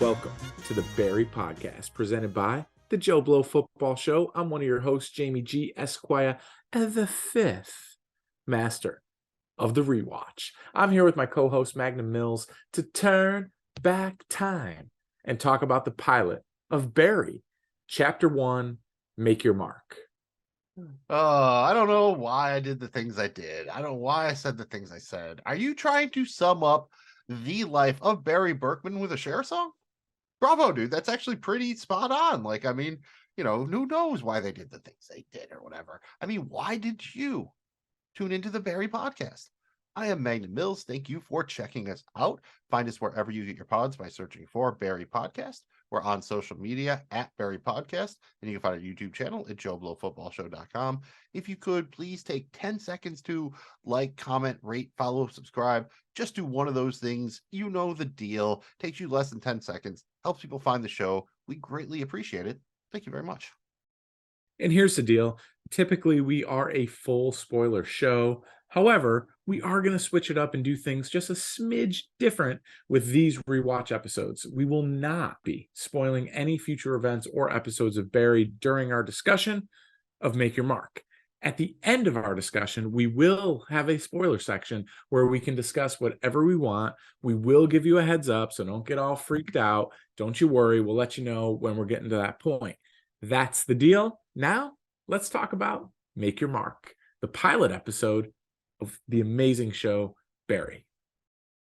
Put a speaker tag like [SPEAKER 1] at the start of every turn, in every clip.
[SPEAKER 1] Welcome to the Barry Podcast, presented by the Joe Blow Football Show. I'm one of your hosts, Jamie G. Esquire, the fifth master of the rewatch. I'm here with my co-host, Magnum Mills, to turn back time and talk about the pilot of Barry, Chapter 1, Make Your Mark.
[SPEAKER 2] I don't know why I did the things I did. I don't know why I said the things I said. Are you trying to sum up the life of Barry Berkman with a Cher song? Bravo, dude. That's actually pretty spot on. Who knows why they did the things they did or whatever. I mean, why did you tune into the Barry Podcast? I am Magnum Mills. Thank you for checking us out. Find us wherever you get your pods by searching for Barry Podcast. We're on social media at Barry Podcast, and you can find our YouTube channel at joeblowfootballshow.com. If you could, please take 10 seconds to like, comment, rate, follow, subscribe. Just do one of those things. You know the deal. Takes you less than 10 seconds. Helps people find the show. We greatly appreciate it. Thank you very much.
[SPEAKER 1] And here's the deal. Typically, we are a full spoiler show. However, we are going to switch it up and do things just a smidge different with these rewatch episodes. We will not be spoiling any future events or episodes of Barry during our discussion of Make Your Mark. At the end of our discussion, we will have a spoiler section where we can discuss whatever we want. We will give you a heads up, so don't get all freaked out. Don't you worry. We'll let you know when we're getting to that point. That's the deal. Now, let's talk about Make Your Mark, the pilot episode of the amazing show, Barry.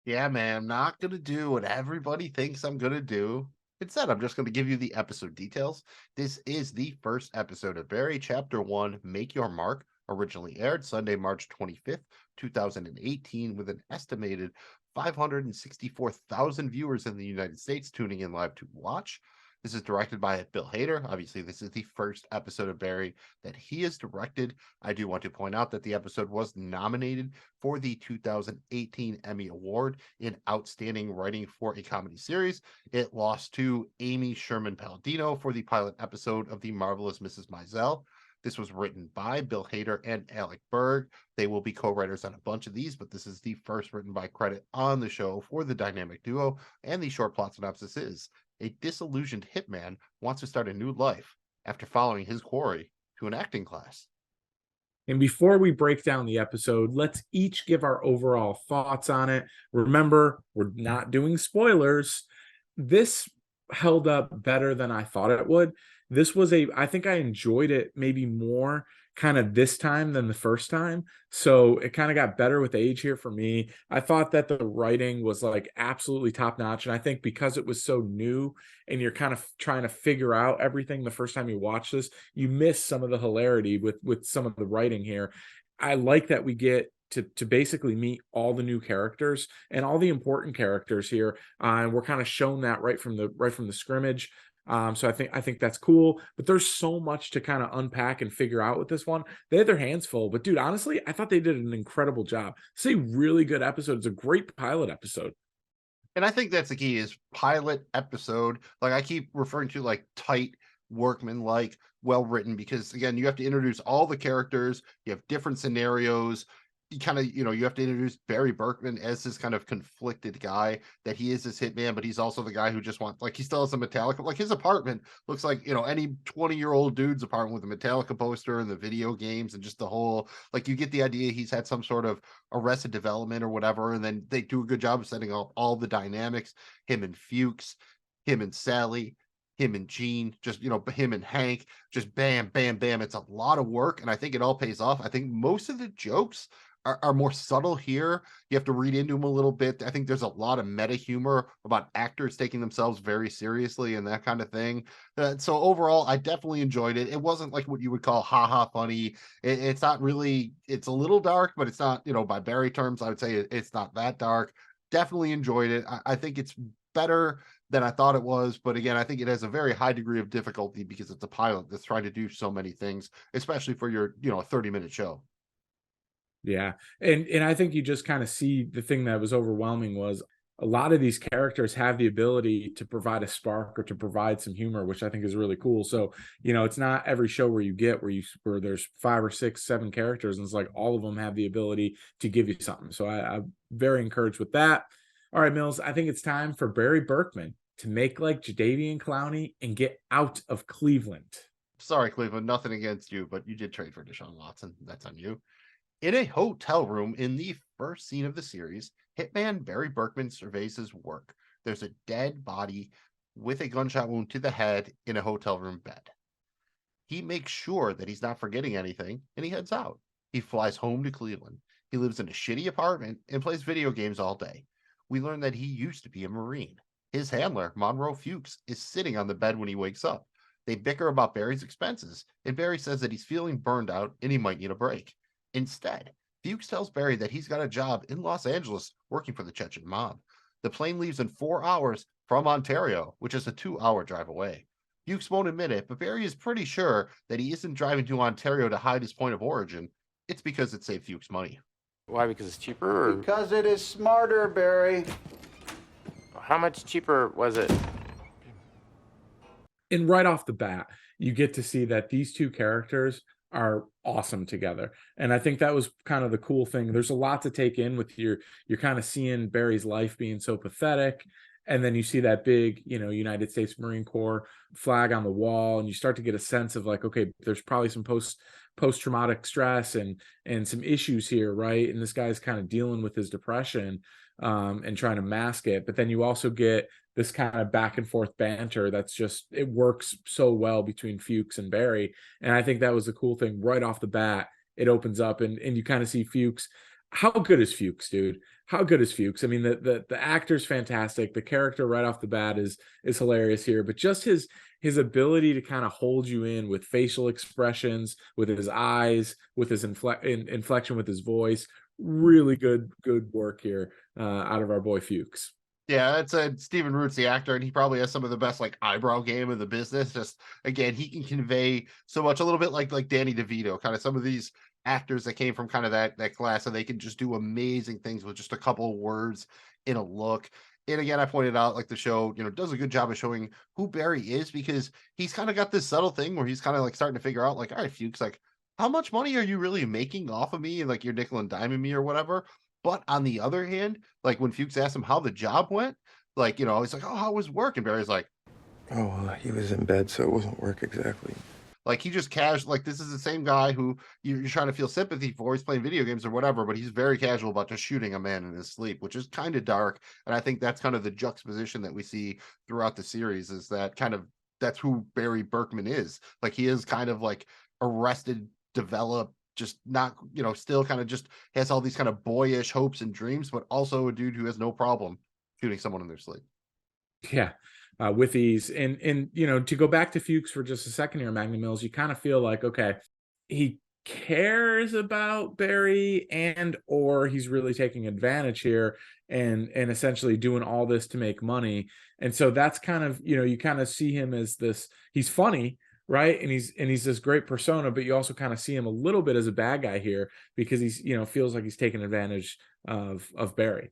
[SPEAKER 2] Yeah, man, I'm not going to do what everybody thinks I'm going to do. Instead, I'm just going to give you the episode details. This is the first episode of Barry, Chapter 1, Make Your Mark, originally aired Sunday, March 25th, 2018, with an estimated 564,000 viewers in the United States tuning in live to watch. This is directed by Bill Hader. Obviously, this is the first episode of Barry that he has directed. I do want to point out that the episode was nominated for the 2018 Emmy Award in Outstanding Writing for a Comedy Series. It lost to Amy Sherman-Palladino for the pilot episode of The Marvelous Mrs. Maisel. This was written by Bill Hader and Alec Berg. They will be co-writers on a bunch of these, but this is the first written by credit on the show for the dynamic duo, and the short plot synopsis is: a disillusioned hitman wants to start a new life after following his quarry to an acting class.
[SPEAKER 1] And before we break down the episode, let's each give our overall thoughts on it. Remember, we're not doing spoilers. This held up better than I thought it would. I think I enjoyed it maybe more kind of this time than the first time. So it kind of got better with age here for me. I thought that the writing was like absolutely top notch. And I think because it was so new and you're kind of trying to figure out everything the first time you watch this, you miss some of the hilarity with some of the writing here. I like that we get to basically meet all the new characters and all the important characters here. And we're kind of shown that right from the scrimmage. So I think that's cool, but there's so much to kind of unpack and figure out with this one. They had their hands full, but dude, honestly, I thought they did an incredible job. It's a really good episode. It's a great pilot episode.
[SPEAKER 2] And I think that's the key, is pilot episode. Like I keep referring to, like, tight, workman, like well written, because again, you have to introduce all the characters. You have different scenarios. You kind of, you have to introduce Barry Berkman as this kind of conflicted guy, that he is this hitman, but he's also the guy who just wants, like, he still has a Metallica, like his apartment looks like, any 20-year-old dude's apartment with a Metallica poster and the video games and just the whole, like, you get the idea he's had some sort of Arrested Development or whatever. And then they do a good job of setting up all the dynamics, him and Fuchs, him and Sally, him and Gene, just, him and Hank, just bam, bam, bam. It's a lot of work, and I think it all pays off. I think most of the jokes are more subtle here. You have to read into them a little bit. I think there's a lot of meta humor about actors taking themselves very seriously and that kind of thing. So overall, I definitely enjoyed it. It wasn't like what you would call haha funny. It's not really, it's a little dark, but it's not, by Barry terms, I would say it's not that dark. Definitely enjoyed it. I think it's better than I thought it was. But again, I think it has a very high degree of difficulty because it's a pilot that's trying to do so many things, especially for your, 30-minute show.
[SPEAKER 1] Yeah. And I think you just kind of see the thing that was overwhelming was a lot of these characters have the ability to provide a spark or to provide some humor, which I think is really cool. So, it's not every show where you get where there's 5 or 6, 7 characters and it's like all of them have the ability to give you something. So I'm very encouraged with that. All right, Mills, I think it's time for Barry Berkman, to make like Jadeveon Clowney and get out of Cleveland.
[SPEAKER 2] Sorry, Cleveland, nothing against you, but you did trade for Deshaun Watson. That's on you. In a hotel room in the first scene of the series, hitman Barry Berkman surveys his work. There's a dead body with a gunshot wound to the head in a hotel room bed. He makes sure that he's not forgetting anything, and he heads out. He flies home to Cleveland. He lives in a shitty apartment and plays video games all day. We learn that he used to be a Marine. His handler, Monroe Fuchs, is sitting on the bed when he wakes up. They bicker about Barry's expenses, and Barry says that he's feeling burned out and he might need a break. Instead, Fuchs tells Barry that he's got a job in Los Angeles working for the Chechen mob. The plane leaves in 4 hours from Ontario, which is a 2-hour drive away. Fuchs won't admit it, but Barry is pretty sure that he isn't driving to Ontario to hide his point of origin. It's because it saved Fuchs money.
[SPEAKER 3] Why? Because it's cheaper? Or...
[SPEAKER 4] Because it is smarter, Barry.
[SPEAKER 3] How much cheaper was it?
[SPEAKER 1] And right off the bat, you get to see that these two characters are awesome together. And I think that was kind of the cool thing. There's a lot to take in with you're kind of seeing Barry's life being so pathetic. And then you see that big, United States Marine Corps flag on the wall, and you start to get a sense of like, okay, there's probably some post-traumatic stress and some issues here, right? And this guy's kind of dealing with his depression and trying to mask it. But then you also get this kind of back and forth banter it works so well between Fuchs and Barry. And I think that was the cool thing right off the bat. It opens up and you kind of see Fuchs. How good is Fuchs, dude? How good is Fuchs? I mean, the actor's fantastic. The character right off the bat is hilarious here, but just his ability to kind of hold you in with facial expressions, with his eyes, with his inflection, with his voice, really good work here out of our boy Fuchs.
[SPEAKER 2] Yeah, it's Stephen Root's the actor, and he probably has some of the best like eyebrow game in the business. Just again, he can convey so much, a little bit like Danny DeVito, kind of some of these actors that came from kind of that class, and they can just do amazing things with just a couple of words in a look. And again, I pointed out like the show, does a good job of showing who Barry is, because he's kind of got this subtle thing where he's kind of like starting to figure out like, all right, Fuchs, like how much money are you really making off of me? And like you're nickel and diming me or whatever. But on the other hand, like when Fuchs asked him how the job went, like, he's like, oh, how was work? And Barry's like,
[SPEAKER 5] oh, he was in bed, so it wasn't work exactly.
[SPEAKER 2] Like he just casual, like this is the same guy who you're trying to feel sympathy for. He's playing video games or whatever, but he's very casual about just shooting a man in his sleep, which is kind of dark. And I think that's kind of the juxtaposition that we see throughout the series, is that that's who Barry Berkman is. Like he is kind of like arrested, developed, just not, still kind of just has all these kind of boyish hopes and dreams, but also a dude who has no problem shooting someone in their sleep.
[SPEAKER 1] Yeah. With ease. And to go back to Fuchs for just a second here, Magnum Mills, you kind of feel like, okay, he cares about Barry or he's really taking advantage here and essentially doing all this to make money. And so that's kind of, you kind of see him as this, he's funny, right? And he's this great persona, but you also kind of see him a little bit as a bad guy here because he's, feels like he's taking advantage of Barry.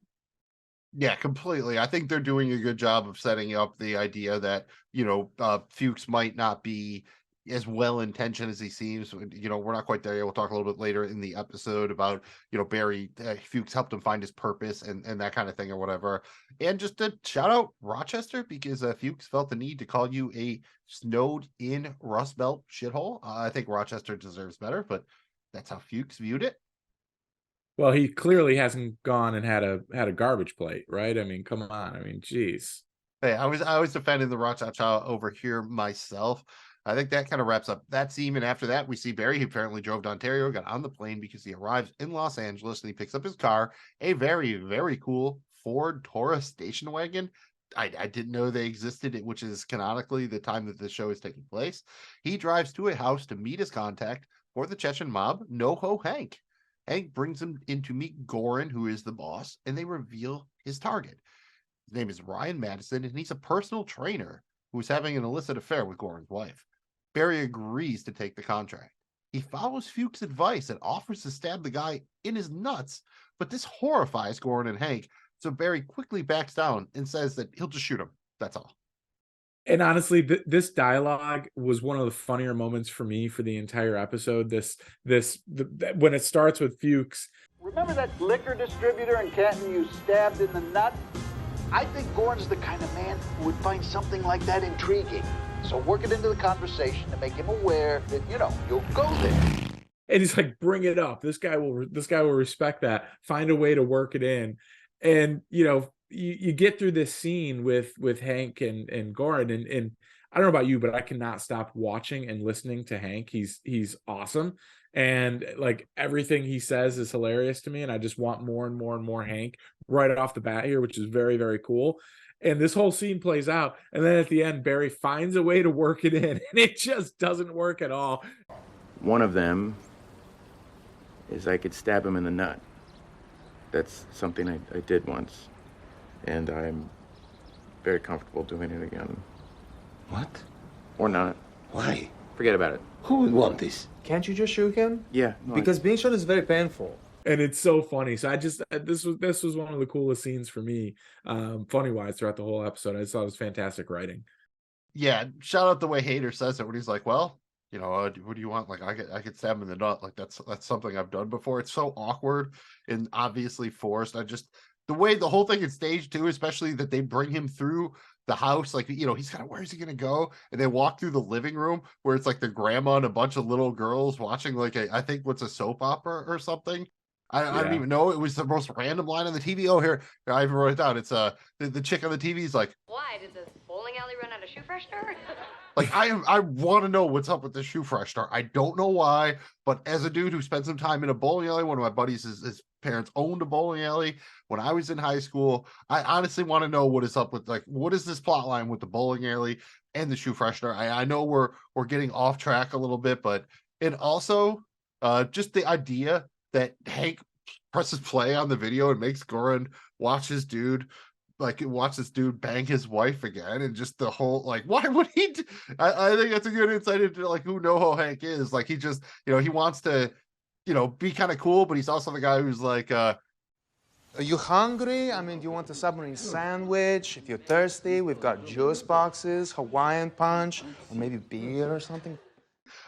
[SPEAKER 2] Yeah, completely. I think they're doing a good job of setting up the idea that, Fuchs might not be as well intentioned as he seems. We're not quite there yet. We'll talk a little bit later in the episode about, Barry, Fuchs helped him find his purpose and that kind of thing or whatever. And just to shout out Rochester, because Fuchs felt the need to call you a snowed in Rust Belt shithole. I think Rochester deserves better, but that's how Fuchs viewed it.
[SPEAKER 1] Well, he clearly hasn't gone and had a garbage plate, right? I mean, come on. I mean, geez.
[SPEAKER 2] Hey, I was defending the Rochester over here myself. I think that kind of wraps up that scene. And after that, we see Barry, who apparently drove to Ontario, got on the plane because he arrives in Los Angeles and he picks up his car, a very, very cool Ford Taurus station wagon. I didn't know they existed, which is canonically the time that the show is taking place. He drives to a house to meet his contact for the Chechen mob, NoHo Hank. Hank brings him in to meet Goran, who is the boss, and they reveal his target. His name is Ryan Madison, and he's a personal trainer who is having an illicit affair with Goran's wife. Barry agrees to take the contract. He follows Fuchs' advice and offers to stab the guy in his nuts, but this horrifies Goran and Hank, so Barry quickly backs down and says that he'll just shoot him. That's all.
[SPEAKER 1] And honestly, this dialogue was one of the funnier moments for me for the entire episode. When it starts with Fuchs.
[SPEAKER 4] Remember that liquor distributor in Canton you stabbed in the nuts? I think Gordon's the kind of man who would find something like that intriguing. So work it into the conversation to make him aware that, you'll go there.
[SPEAKER 1] And he's like, bring it up. This guy will respect that. Find a way to work it in. And you get through this scene with Hank and Gordon, and I don't know about you, but I cannot stop watching and listening to Hank. He's awesome. And like everything he says is hilarious to me. And I just want more and more and more Hank right off the bat here, which is very, very cool. And this whole scene plays out. And then at the end, Barry finds a way to work it in, and it just doesn't work at all.
[SPEAKER 6] One of them is I could stab him in the nut. That's something I did once. And I'm very comfortable doing it again.
[SPEAKER 5] What?
[SPEAKER 6] Or not.
[SPEAKER 5] Why?
[SPEAKER 6] Forget about it.
[SPEAKER 5] Who would want this?
[SPEAKER 7] Can't you just shoot him?
[SPEAKER 6] Yeah. No,
[SPEAKER 7] Because being shot is very painful.
[SPEAKER 1] And it's so funny. So I just this was one of the coolest scenes for me, funny wise, throughout the whole episode. I just thought it was fantastic writing.
[SPEAKER 2] Yeah, shout out the way Hader says it when he's like, well, what do you want? Like, I could stab him in the nut. Like, that's something I've done before. It's so awkward and obviously forced. The way the whole thing is staged too, especially that they bring him through the house, like, he's kind of, where's he gonna go? And they walk through the living room where it's like the grandma and a bunch of little girls watching like I think what's a soap opera or something. I don't even know. It was the most random line on the TV. Oh, here, I even wrote it down. It's the chick on the TV is like,
[SPEAKER 8] why did the bowling alley run out of shoe freshener?
[SPEAKER 2] like, I want to know what's up with the shoe freshener. I don't know why, but as a dude who spent some time in a bowling alley, one of my buddies, his parents owned a bowling alley when I was in high school. I honestly want to know what is up with, like, what is this plot line with the bowling alley and the shoe freshener? I know we're getting off track a little bit, and also just the idea that Hank presses play on the video and makes Goran watch this dude bang his wife again, and just the whole, like, why would he I think that's a good insight into like who NoHo Hank is. Like, he just he wants to be kind of cool, but he's also the guy who's like
[SPEAKER 7] Are you hungry? I mean, do you want a submarine sandwich? If you're thirsty, we've got juice boxes, Hawaiian punch, or maybe beer or something.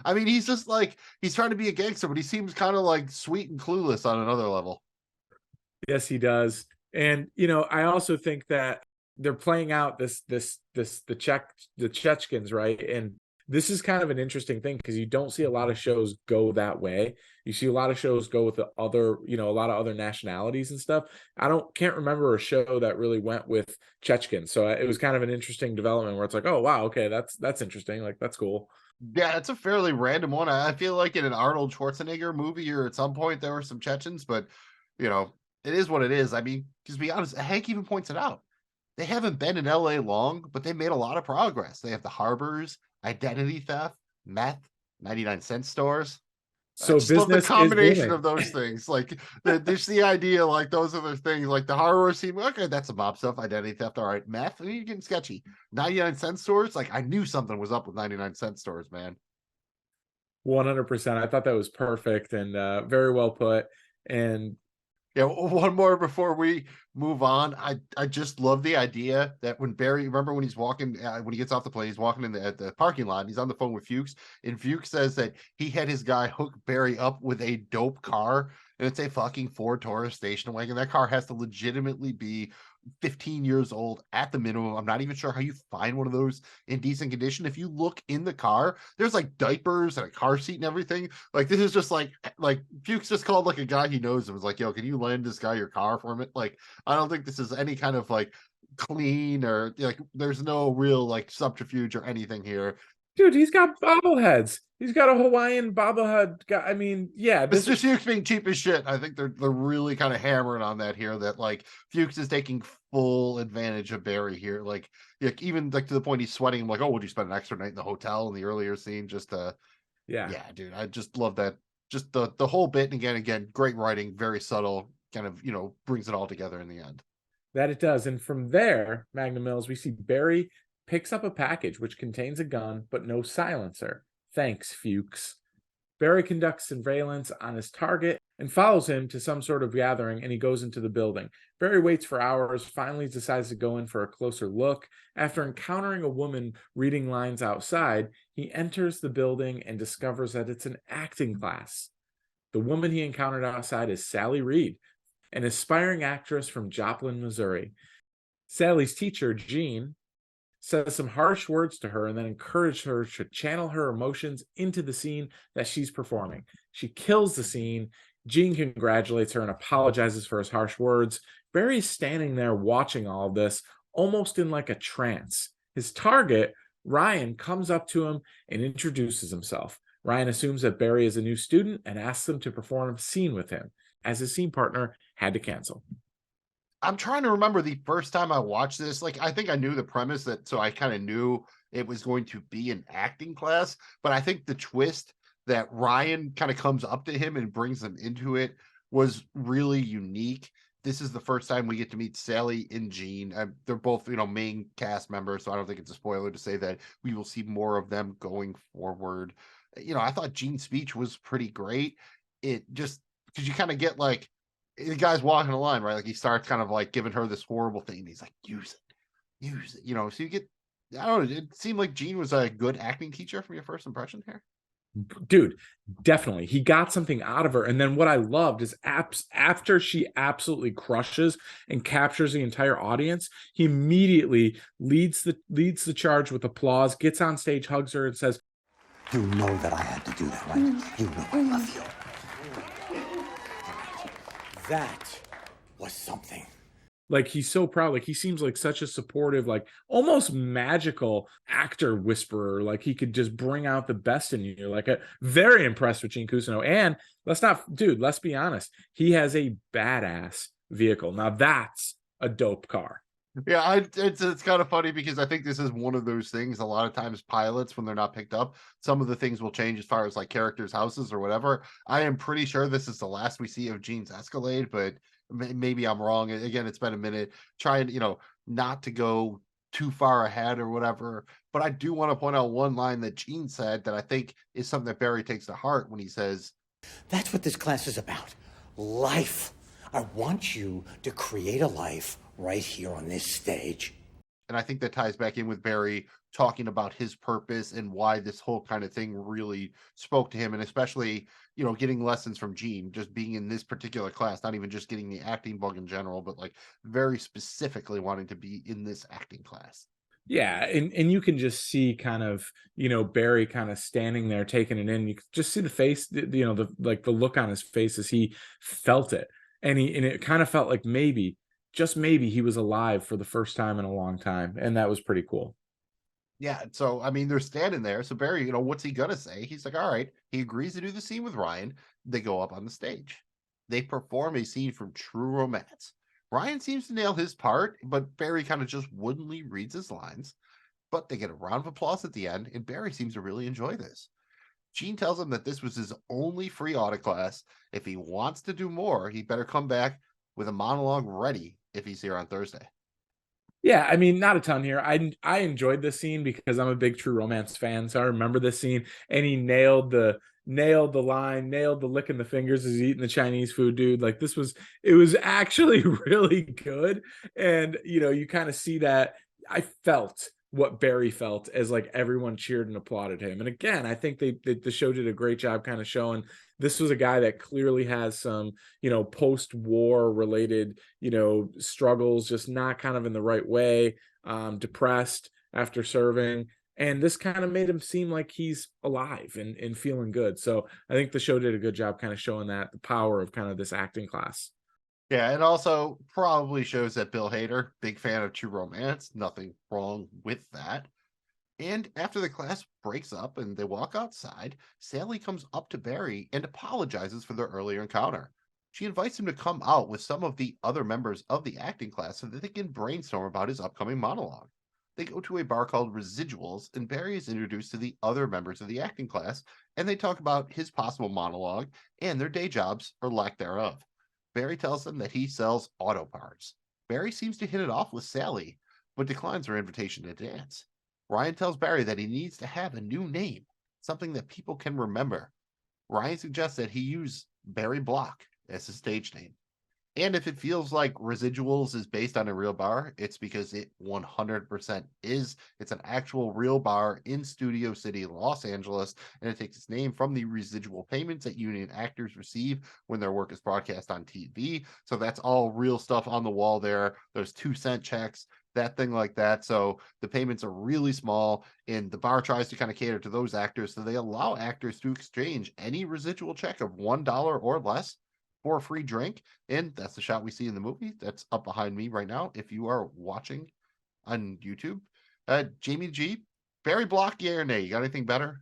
[SPEAKER 2] I mean, he's just like, he's trying to be a gangster, but he seems kind of like sweet and clueless on another level.
[SPEAKER 1] Yes, he does. And I also think that they're playing out the Chechkins, right? And this is kind of an interesting thing because you don't see a lot of shows go that way. You see a lot of shows go with the other, a lot of other nationalities and stuff. Can't remember a show that really went with Chechkins. So it was kind of an interesting development where it's like, oh wow, okay, that's interesting. Like, that's cool.
[SPEAKER 2] Yeah, it's a fairly random one. I feel like in an Arnold Schwarzenegger movie or at some point there were some Chechens, but it is what it is. I mean, to be honest, Hank even points it out. They haven't been in LA long, but they made a lot of progress. They have the harbors, identity theft, meth, 99-cent stores.
[SPEAKER 1] So
[SPEAKER 2] I just love the
[SPEAKER 1] business
[SPEAKER 2] combination of those things. Like, there's the idea, like, those other things, like the harbor scene. Okay, that's some mob stuff. Identity theft, all right. Meth, you're getting sketchy. 99-cent stores, like, I knew something was up with 99-cent stores, man.
[SPEAKER 1] 100%. I thought that was perfect and very well put. And
[SPEAKER 2] yeah, one more before we move on. I just love the idea that when Barry, remember when he's walking, when he gets off the plane, he's walking in the parking lot, and he's on the phone with Fuchs, and Fuchs says that he had his guy hook Barry up with a dope car, and it's a fucking Ford Taurus station wagon. That car has to legitimately be 15 years old at the minimum. I'm not even sure how you find one of those in decent condition. If you look in the car, there's like diapers and a car seat and everything. Like, this is just like Fuchs just called like a guy he knows and was like, yo, can you lend this guy your car for him? Like, I don't think this is any kind of like clean or like, there's no real like subterfuge or anything here.
[SPEAKER 1] Dude, he's got bobbleheads. He's got a Hawaiian bobblehead guy. I mean, yeah,
[SPEAKER 2] this is Fuchs being cheap as shit. I think they're really kind of hammering on that here, that like Fuchs is taking full advantage of Barry here. Like even like to the point he's sweating him, like, oh, would you spend an extra night in the hotel in the earlier scene? Just yeah, dude, I just love that. Just the whole bit. And again, great writing, very subtle, kind of, brings it all together in the end.
[SPEAKER 1] That it does. And from there, Magnum Mills, we see Barry picks up a package which contains a gun, but no silencer. Thanks, Fuchs. Barry conducts surveillance on his target and follows him to some sort of gathering, and he goes into the building. Barry waits for hours, finally decides to go in for a closer look. After encountering a woman reading lines outside, he enters the building and discovers that it's an acting class. The woman he encountered outside is Sally Reed, an aspiring actress from Joplin, Missouri. Sally's teacher, Jean, says some harsh words to her and then encourages her to channel her emotions into the scene that she's performing. She kills the scene. Jean congratulates her and apologizes for his harsh words. Barry's standing there watching all of this, almost in like a trance. His target, Ryan, comes up to him and introduces himself. Ryan assumes that Barry is a new student and asks him to perform a scene with him, as his scene partner had to cancel.
[SPEAKER 2] I'm trying to remember the first time I watched this. Like, I think I knew the premise that, so I kind of knew it was going to be an acting class, but I think the twist that Ryan kind of comes up to him and brings them into it was really unique. This is the first time we get to meet Sally and Jean. They're both, main cast members, so I don't think it's a spoiler to say that we will see more of them going forward. I thought Jean's speech was pretty great. It just, because you kind of get like, the guy's walking the line, right? Like he starts kind of like giving her this horrible thing. And he's like, use it. So you get, I don't know. It seemed like Gene was a good acting teacher from your first impression here.
[SPEAKER 1] Dude, definitely. He got something out of her. And then what I loved is after she absolutely crushes and captures the entire audience, he immediately leads the charge with applause, gets on stage, hugs her, and says,
[SPEAKER 9] "You know that I had to do that, right? You know I love you. That was something."
[SPEAKER 1] Like, he's so proud. Like, he seems like such a supportive, like almost magical actor whisperer. Like, he could just bring out the best in you. Like, very impressed with Gene Cousineau. And let's be honest, he has a badass vehicle. Now that's a dope car.
[SPEAKER 2] Yeah, it's kind of funny because I think this is one of those things. A lot of times pilots, when they're not picked up, some of the things will change as far as like characters' houses or whatever. I am pretty sure this is the last we see of Gene's Escalade, but maybe I'm wrong. Again, it's been a minute. Trying, not to go too far ahead or whatever. But I do want to point out one line that Gene said that I think is something that Barry takes to heart when he says,
[SPEAKER 9] "That's what this class is about. Life. I want you to create a life right here on this stage."
[SPEAKER 2] And I think that ties back in with Barry talking about his purpose and why this whole kind of thing really spoke to him. And especially, getting lessons from Gene, just being in this particular class, not even just getting the acting bug in general, but like very specifically wanting to be in this acting class.
[SPEAKER 1] Yeah, and you can just see kind of, Barry kind of standing there taking it in. You can just see the face, the look on his face as he felt it. And it kind of felt like just maybe he was alive for the first time in a long time. And that was pretty cool.
[SPEAKER 2] Yeah. So, I mean, they're standing there. So Barry, what's he going to say? He's like, all right. He agrees to do the scene with Ryan. They go up on the stage. They perform a scene from True Romance. Ryan seems to nail his part, but Barry kind of just woodenly reads his lines. But they get a round of applause at the end, and Barry seems to really enjoy this. Gene tells him that this was his only free audit class. If he wants to do more, he better come back with a monologue ready if he's here on Thursday.
[SPEAKER 1] Yeah, I mean, not a ton here. I enjoyed this scene because I'm a big True Romance fan, so I remember this scene. And he nailed the line, nailed the licking the fingers as he's eating the Chinese food, dude. Like, it was actually really good. And you kind of see that. I felt what Barry felt as like everyone cheered and applauded him. And again, I think the show did a great job kind of showing this was a guy that clearly has some, post-war related, struggles, just not kind of in the right way, depressed after serving. And this kind of made him seem like he's alive and feeling good. So I think the show did a good job kind of showing that the power of kind of this acting class.
[SPEAKER 2] Yeah, and also probably shows that Bill Hader, big fan of True Romance, nothing wrong with that. And after the class breaks up and they walk outside, Sally comes up to Barry and apologizes for their earlier encounter. She invites him to come out with some of the other members of the acting class so that they can brainstorm about his upcoming monologue. They go to a bar called Residuals, and Barry is introduced to the other members of the acting class, and they talk about his possible monologue and their day jobs or lack thereof. Barry tells them that he sells auto parts. Barry seems to hit it off with Sally, but declines her invitation to dance. Ryan tells Barry that he needs to have a new name, something that people can remember. Ryan suggests that he use Barry Block as his stage name. And if it feels like Residuals is based on a real bar, it's because it 100% is. It's an actual real bar in Studio City, Los Angeles, and it takes its name from the residual payments that union actors receive when their work is broadcast on TV. So that's all real stuff on the wall there. There's 2-cent checks, that thing like that. So the payments are really small, and the bar tries to kind of cater to those actors. So they allow actors to exchange any residual check of $1 or less for a free drink. And that's the shot we see in the movie. That's up behind me right now. If you are watching on YouTube, Jamie G, Barry Block, yeah or nay? You got anything better?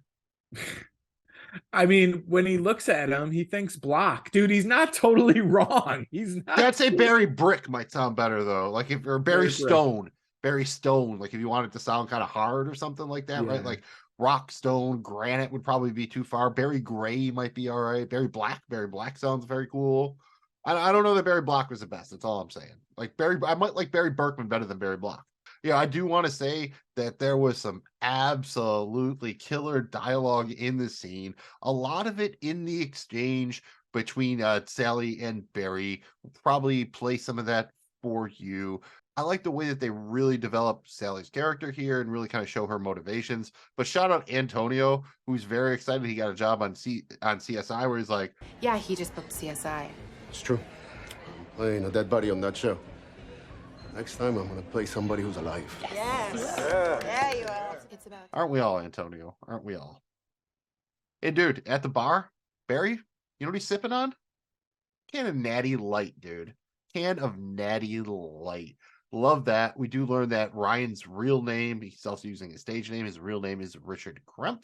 [SPEAKER 1] I mean, when he looks at him, he thinks Block. Dude, he's not totally wrong. He's not.
[SPEAKER 2] I'd say Barry Brick might sound better though. Like if or Barry
[SPEAKER 1] Barry Brick.
[SPEAKER 2] Stone, Barry Stone. Like if you want it to sound kind of hard or something like that, right?
[SPEAKER 1] Yeah.
[SPEAKER 2] Like Rock Stone, Granite would probably be too far. Barry Gray might be all right. Barry Black sounds very cool. I don't know that Barry Block was the best. That's all I'm saying. Like I might like Barry Berkman better than Barry Block. Yeah, I do want to say that there was some absolutely killer dialogue in the scene. A lot of it in the exchange between Sally and Barry. Probably play some of that for you. I like the way that they really develop Sally's character here and really kind of show her motivations. But shout out Antonio, who's very excited he got a job on CSI, where he's like,
[SPEAKER 10] yeah, he just booked CSI.
[SPEAKER 11] It's true. I'm playing a dead body on that show. Next time, I'm going to play somebody who's alive.
[SPEAKER 10] Yes. Yeah, you are. It's about...
[SPEAKER 2] Aren't we all, Antonio? Aren't we all? Hey, dude, at the bar, Barry, you know what he's sipping on? Can of Natty Light, dude. Can of Natty Light. Love that. We do learn that Ryan's real name, he's also using his stage name, his real name is Richard Krempf.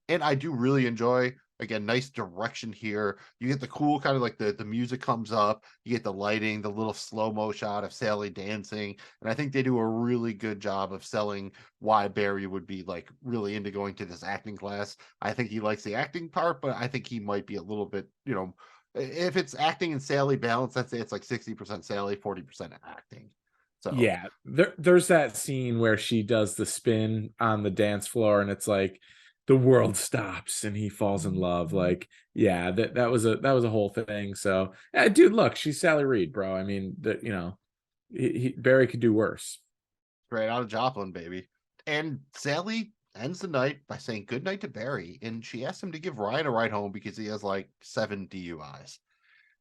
[SPEAKER 2] And I do really enjoy, again, nice direction here. You get the cool kind of like the music comes up, you get the lighting, the little slow-mo shot of Sally dancing. And I think they do a really good job of selling why Barry would be like really into going to this acting class. I think he likes the acting part, but I think he might be a little bit, you know, if it's acting and Sally balance, I'd say it's like 60% Sally, 40% acting. So
[SPEAKER 1] yeah, there's that scene where she does the spin on the dance floor, and it's like the world stops and he falls in love. Like, yeah, that was a whole thing. So, yeah, dude, look, she's Sally Reed, bro. I mean, that, you know, Barry could do worse.
[SPEAKER 2] Straight out of Joplin, baby. And Sally ends the night by saying goodnight to Barry, and she asks him to give Ryan a ride home because he has like 7 DUIs.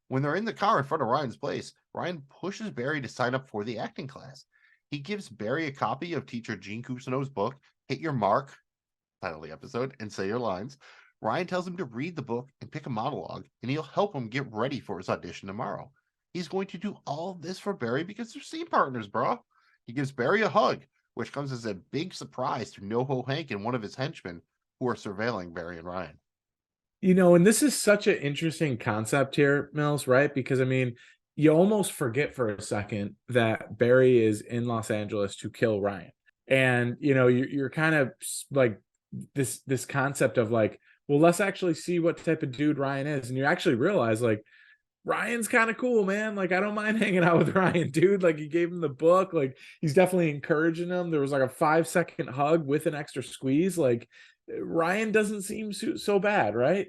[SPEAKER 2] When they're in the car in front of Ryan's place, Ryan pushes Barry to sign up for the acting class. He gives Barry a copy of teacher Gene Cousineau's book, Hit Your Mark, title of the episode, and Say Your Lines. Ryan tells him to read the book and pick a monologue, and he'll help him get ready for his audition tomorrow. He's going to do all this for Barry because they're scene partners, bro. He gives Barry a hug, which comes as a big surprise to NoHo Hank and one of his henchmen who are surveilling Barry and Ryan.
[SPEAKER 1] You know, and this is such an interesting concept here, Mills, right? Because, I mean, you almost forget for a second that Barry is in Los Angeles to kill Ryan. And, you know, you're kind of like this concept of like, well, let's actually see what type of dude Ryan is. And you actually realize, like, Ryan's kind of cool, man. Like, I don't mind hanging out with Ryan, dude. Like, he gave him the book. Like, he's definitely encouraging him. There was like a 5-second hug with an extra squeeze. Like, Ryan doesn't seem so bad, right?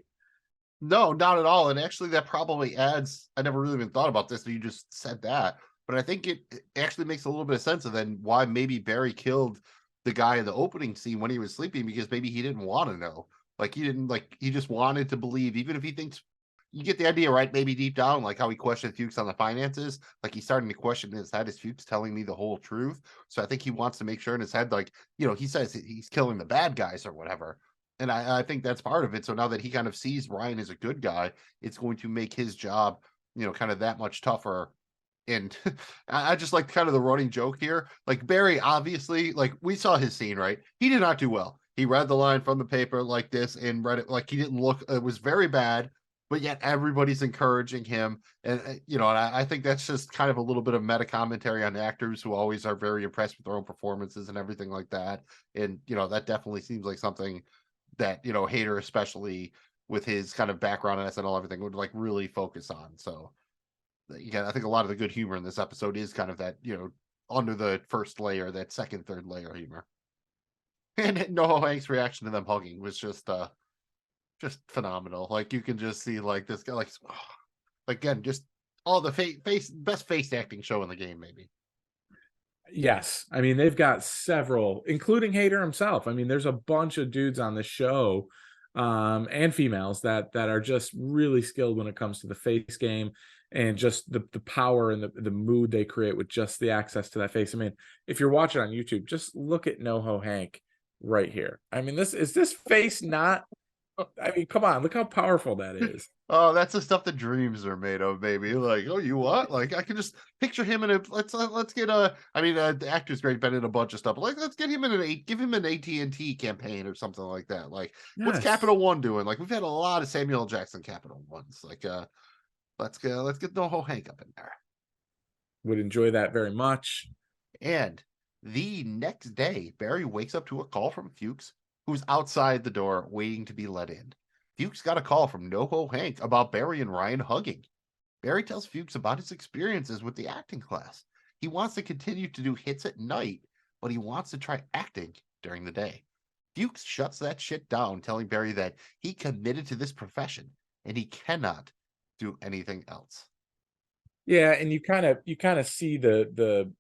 [SPEAKER 2] No, not at all. And actually, that probably adds. I never really even thought about this, but you just said that. But I think it actually makes a little bit of sense of then why maybe Barry killed the guy in the opening scene when he was sleeping, because maybe he didn't want to know. Like, he just wanted to believe, even if he thinks, you get the idea, right? Maybe deep down, like how he questioned Fuchs on the finances, like he's starting to question in his head, is Fuchs telling me the whole truth? So I think he wants to make sure in his head, like, you know, he says he's killing the bad guys or whatever. And I think that's part of it. So now that he kind of sees Ryan as a good guy, it's going to make his job, you know, kind of that much tougher. And I just like kind of the running joke here. Like, Barry, obviously, like, we saw his scene, right? He did not do well. He read the line from the paper like this and read it like he didn't look, it was very bad, but yet everybody's encouraging him. And, you know, and I think that's just kind of a little bit of meta commentary on actors who always are very impressed with their own performances and everything like that. And, you know, that definitely seems like something that, you know, Hader, especially with his kind of background in SNL, everything, would like really focus on. So again, I think a lot of the good humor in this episode is kind of that, you know, under the first layer, that second, third layer humor. And NoHo Hank's reaction to them hugging was just phenomenal. Like, you can just see like this guy, like again, just the best face acting show in the game, maybe.
[SPEAKER 1] Yes. I mean, they've got several, including Hader himself. I mean, there's a bunch of dudes on the show, and females that are just really skilled when it comes to the face game and just the power and the mood they create with just the access to that face. I mean, if you're watching on YouTube, just look at NoHo Hank right here. I mean, this face not, I mean, come on, look how powerful that is.
[SPEAKER 2] Oh, that's the stuff that dreams are made of, baby. Like, oh, you what? Like, I can just picture him in a. Let's get a. I mean, the actor's great, been in a bunch of stuff. But like, let's get him in give him an AT&T campaign or something like that. Like, what's
[SPEAKER 1] Yes.
[SPEAKER 2] Capital One doing? Like, we've had a lot of Samuel L. Jackson Capital Ones. Like, let's get NoHo Hank up in there.
[SPEAKER 1] Would enjoy that very much.
[SPEAKER 2] And the next day, Barry wakes up to a call from Fuchs, who's outside the door waiting to be let in. Fuchs got a call from NoHo Hank about Barry and Ryan hugging. Barry tells Fuchs about his experiences with the acting class. He wants to continue to do hits at night, but he wants to try acting during the day. Fuchs shuts that shit down, telling Barry that he committed to this profession and he cannot do anything else.
[SPEAKER 1] Yeah, and you kind of see the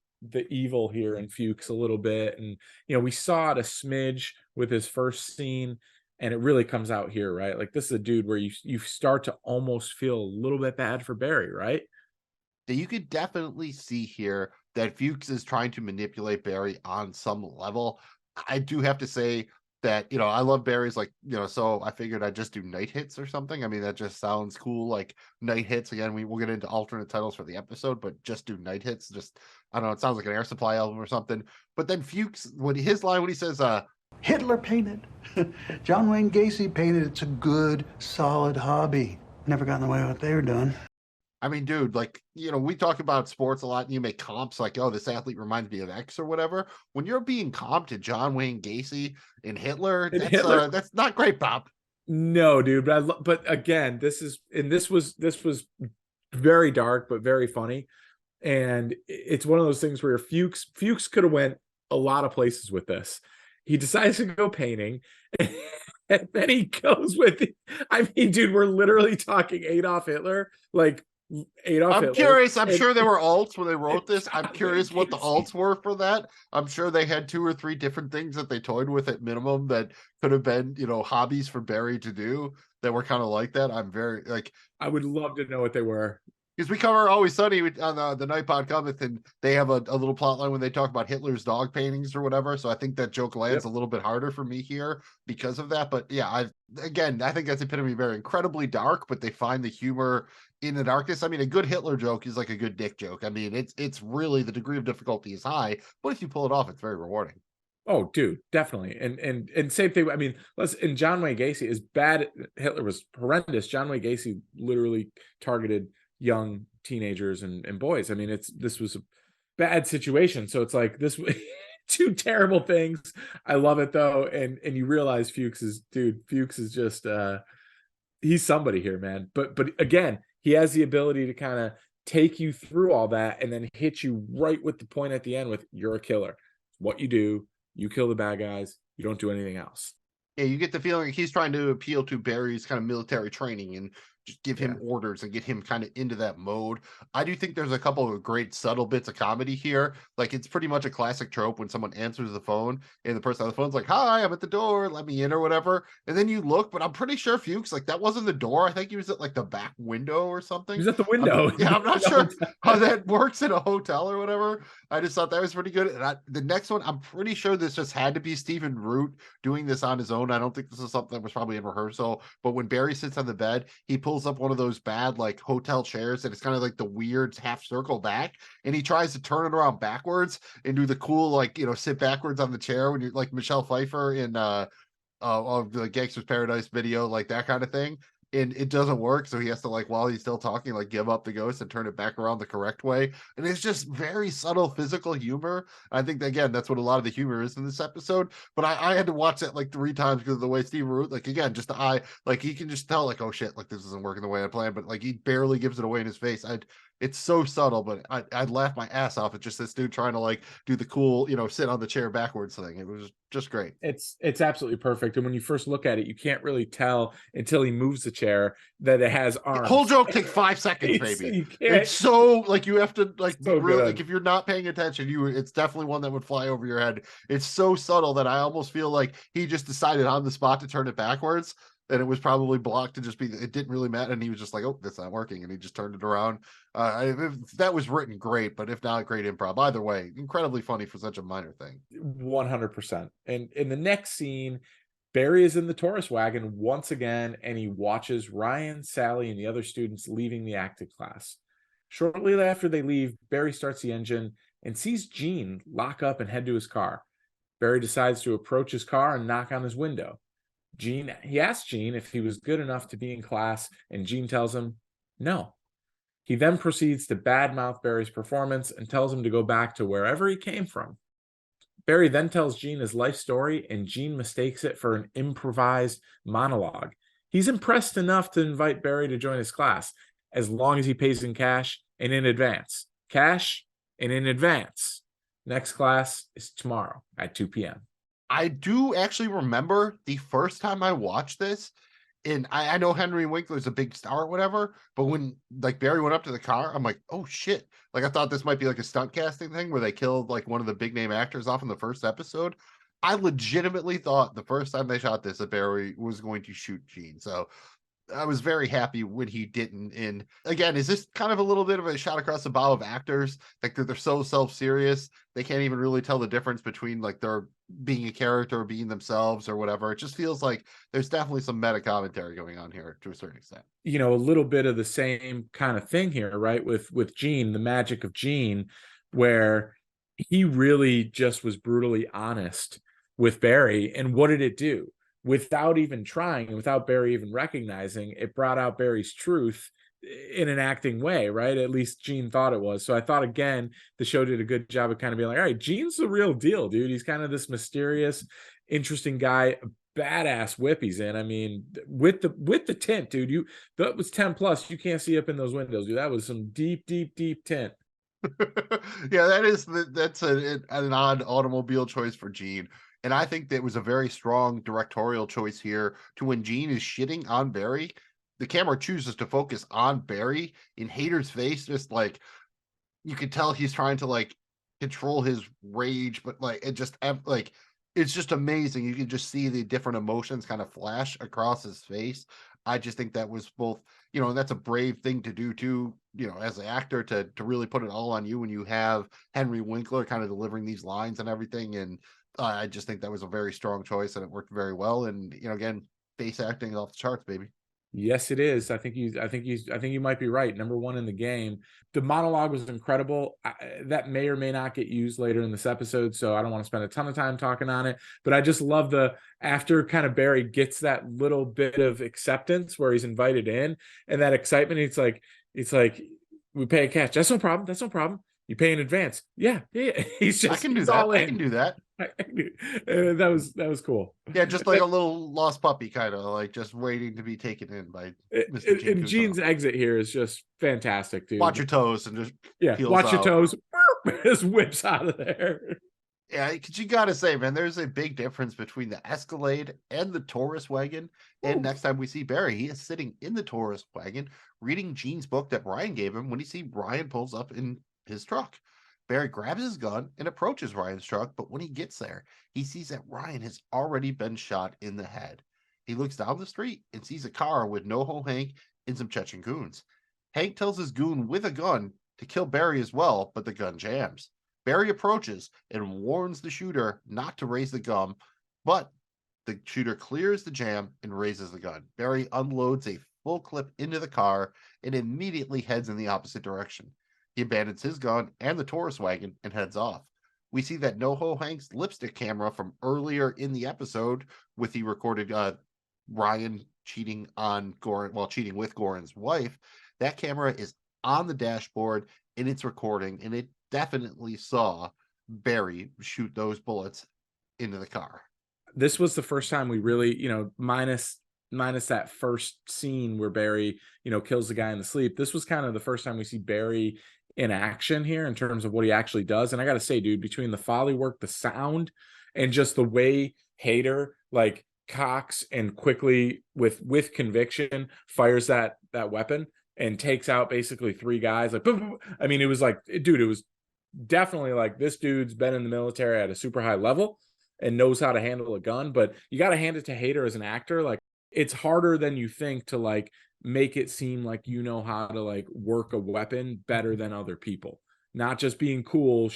[SPEAKER 1] evil here in Fuchs a little bit, and we saw it a smidge with his first scene, and it really comes out here, right? Like, this is a dude where you start to almost feel a little bit bad for Barry, right?
[SPEAKER 2] You could definitely see here that Fuchs is trying to manipulate Barry on some level. I do have to say that, I love Barry's, like, so I figured I'd just do night hits or something. I mean, that just sounds cool. Like, night hits, again, we'll get into alternate titles for the episode, but just do night hits. Just, I don't know, it sounds like an Air Supply album or something. But then Fuchs, when he says,
[SPEAKER 4] Hitler painted. John Wayne Gacy painted. It's a good, solid hobby. Never got in the way of what they were doing.
[SPEAKER 2] I mean, dude, like, we talk about sports a lot and you make comps like, oh, this athlete reminds me of X or whatever. When you're being comped to John Wayne Gacy and Hitler, that's not great, Bob.
[SPEAKER 1] No, dude, but again, this was very dark but very funny. And it's one of those things where Fuchs could have went a lot of places with this. He decides to go painting, and then he goes with I mean, dude, we're literally talking Adolf Hitler, like Adolf Hitler.
[SPEAKER 2] I'm curious. I'm sure there were alts when they wrote this. I'm curious what the alts were for that. I'm sure they had 2 or 3 different things that they toyed with at minimum that could have been, hobbies for Barry to do that were kind of like that. I'm very
[SPEAKER 1] I would love to know what they were.
[SPEAKER 2] Because we cover Always Sunny on the Nightpod Cometh, and they have a little plot line when they talk about Hitler's dog paintings or whatever. So I think that joke lands a little bit harder for me here because of that. But yeah, I think that's epitome very incredibly dark, but they find the humor in the darkness. I mean, a good Hitler joke is like a good dick joke. I mean, it's really, the degree of difficulty is high, but if you pull it off, it's very rewarding.
[SPEAKER 1] Oh, dude, definitely. And same thing. I mean, in John Wayne Gacy, as bad Hitler was horrendous, John Wayne Gacy literally targeted young teenagers and boys. I mean, this was a bad situation. So it's like this 2 terrible things. I love it though. And you realize Fuchs is just he's somebody here, man. But again, he has the ability to kind of take you through all that and then hit you right with the point at the end with, you're a killer. What you do, you kill the bad guys, you don't do anything else.
[SPEAKER 2] Yeah, you get the feeling like he's trying to appeal to Barry's kind of military training and just give him orders and get him kind of into that mode. I do think there's a couple of great subtle bits of comedy here. Like, it's pretty much a classic trope when someone answers the phone and the person on the phone's like, hi, I'm at the door, let me in or whatever. And then you look, but I'm pretty sure Fuchs, like, that wasn't the door. I think he was at like the back window or something.
[SPEAKER 1] He's at the window.
[SPEAKER 2] I'm not sure how that works in a hotel or whatever. I just thought that was pretty good. And the next one, I'm pretty sure this just had to be Stephen Root doing this on his own. I don't think this is something that was probably in rehearsal, but when Barry sits on the bed, he pulls up one of those bad like hotel chairs and it's kind of like the weird half circle back, and he tries to turn it around backwards and do the cool like sit backwards on the chair when you're like Michelle Pfeiffer in of the Gangster's Paradise video, like that kind of thing. And it doesn't work, so he has to, like, while he's still talking, like, give up the ghost and turn it back around the correct way. And it's just very subtle physical humor. I think, again, that's what a lot of the humor is in this episode. But I had to watch it, like, 3 times because of the way Steve Root, like, again, just the eye, like, he can just tell, like, oh, shit, like, this isn't working the way I planned. But, like, he barely gives it away in his face. It's so subtle, but I'd laugh my ass off at just this dude trying to like do the cool, sit on the chair backwards thing. It was just great.
[SPEAKER 1] It's absolutely perfect. And when you first look at it, you can't really tell until he moves the chair that it has arms.
[SPEAKER 2] Whole joke takes 5 seconds, baby.
[SPEAKER 1] You can't.
[SPEAKER 2] It's so like you have to like
[SPEAKER 1] So
[SPEAKER 2] be really
[SPEAKER 1] good.
[SPEAKER 2] like if you're not paying attention, it's definitely one that would fly over your head. It's so subtle that I almost feel like he just decided on the spot to turn it backwards. And it was probably blocked to just be, it didn't really matter. And he was just like, oh, that's not working. And he just turned it around. That was written great, but if not, great improv. Either way, incredibly funny for such a minor thing.
[SPEAKER 1] 100%. And in the next scene, Barry is in the tourist wagon once again, and he watches Ryan, Sally, and the other students leaving the acting class. Shortly after they leave, Barry starts the engine and sees Gene lock up and head to his car. Barry decides to approach his car and knock on his window. He asks Gene if he was good enough to be in class, and Gene tells him no. He then proceeds to badmouth Barry's performance and tells him to go back to wherever he came from. Barry then tells Gene his life story, and Gene mistakes it for an improvised monologue. He's impressed enough to invite Barry to join his class, as long as he pays in cash and in advance. Cash and in advance. Next class is tomorrow at 2 p.m.
[SPEAKER 2] I do actually remember the first time I watched this, and I know Henry Winkler's a big star or whatever, but when like Barry went up to the car, I'm like, oh shit. Like I thought this might be like a stunt casting thing where they killed like one of the big name actors off in the first episode. I legitimately thought the first time they shot this that Barry was going to shoot Gene. So I was very happy when he didn't. And again, is this kind of a little bit of a shot across the bow of actors? Like they're so self-serious, they can't even really tell the difference between like they're being a character or being themselves or whatever. It just feels like there's definitely some meta commentary going on here to a certain extent.
[SPEAKER 1] A little bit of the same kind of thing here, right? With Gene, the magic of Gene, where he really just was brutally honest with Barry. And what did it do? Without even trying, without Barry even recognizing, it brought out Barry's truth in an acting way, right? At least Gene thought it was. So I thought, again, the show did a good job of kind of being like, all right, Gene's the real deal, dude. He's kind of this mysterious, interesting guy, badass whip he's in. I mean, with the tint, dude, that was 10 plus. You can't see up in those windows, dude. That was some deep tint.
[SPEAKER 2] Yeah, that's an odd automobile choice for Gene. And I think that was a very strong directorial choice here to when Gene is shitting on Barry, the camera chooses to focus on Barry in Hader's face. Just like, you can tell he's trying to like control his rage, but like, it's just amazing. You can just see the different emotions kind of flash across his face. I just think that was both, and that's a brave thing to do too, as an actor to really put it all on you when you have Henry Winkler kind of delivering these lines and everything. And I just think that was a very strong choice and it worked very well. And, again, face acting off the charts, baby.
[SPEAKER 1] Yes, it is. I think you might be right. Number one in the game. The monologue was incredible. That may or may not get used later in this episode, so I don't want to spend a ton of time talking on it. But I just love after kind of Barry gets that little bit of acceptance where he's invited in, and that excitement. It's like we pay cash. That's no problem. That's no problem. You pay in advance. Yeah. He's just.
[SPEAKER 2] I can do that. I can do that.
[SPEAKER 1] That was cool.
[SPEAKER 2] Yeah, just like a little lost puppy, kind of like just waiting to be taken in by Mr. Gene.
[SPEAKER 1] And Gene's exit here is just fantastic, dude.
[SPEAKER 2] Watch your toes and just
[SPEAKER 1] watch your toes. Just whips out of there.
[SPEAKER 2] Yeah, because you gotta say, man, there's a big difference between the Escalade and the tourist wagon. And next time we see Barry, he is sitting in the tourist wagon reading Gene's book that Ryan gave him when he see Ryan pulls up in his truck. Barry grabs his gun and approaches Ryan's truck, but when he gets there, he sees that Ryan has already been shot in the head. He looks down the street and sees a car with NoHo Hank and some Chechen goons. Hank tells his goon with a gun to kill Barry as well, but the gun jams. Barry approaches and warns the shooter not to raise the gun, but the shooter clears the jam and raises the gun. Barry unloads a full clip into the car and immediately heads in the opposite direction. He abandons his gun and the tourist wagon and heads off. We see that NoHo Hank's lipstick camera from earlier in the episode with the recorded Ryan cheating on Goran, cheating with Goran's wife. That camera is on the dashboard and it's recording, and it definitely saw Barry shoot those bullets into the car.
[SPEAKER 1] This was the first time we really, minus minus that first scene where Barry, kills the guy in the sleep. This was kind of the first time we see Barry in action here in terms of what he actually does. And I got to say, dude, between the Foley work, the sound, and just the way Hader like cocks and quickly with conviction fires that weapon and takes out basically 3 guys, like boom, boom. I mean, it was like, dude, it was definitely like, this dude's been in the military at a super high level and knows how to handle a gun. But you got to hand it to Hader as an actor. Like, it's harder than you think to like make it seem like how to like work a weapon better than other people, not just being cool,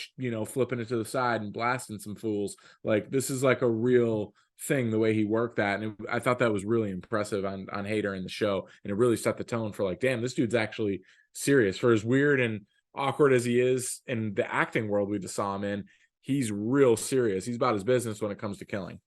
[SPEAKER 1] flipping it to the side and blasting some fools. Like, this is like a real thing, the way he worked that. And I thought that was really impressive on Hader in the show. And it really set the tone for like, damn, this dude's actually serious. For as weird and awkward as he is in the acting world we just saw him in, he's real serious. He's about his business when it comes to killing.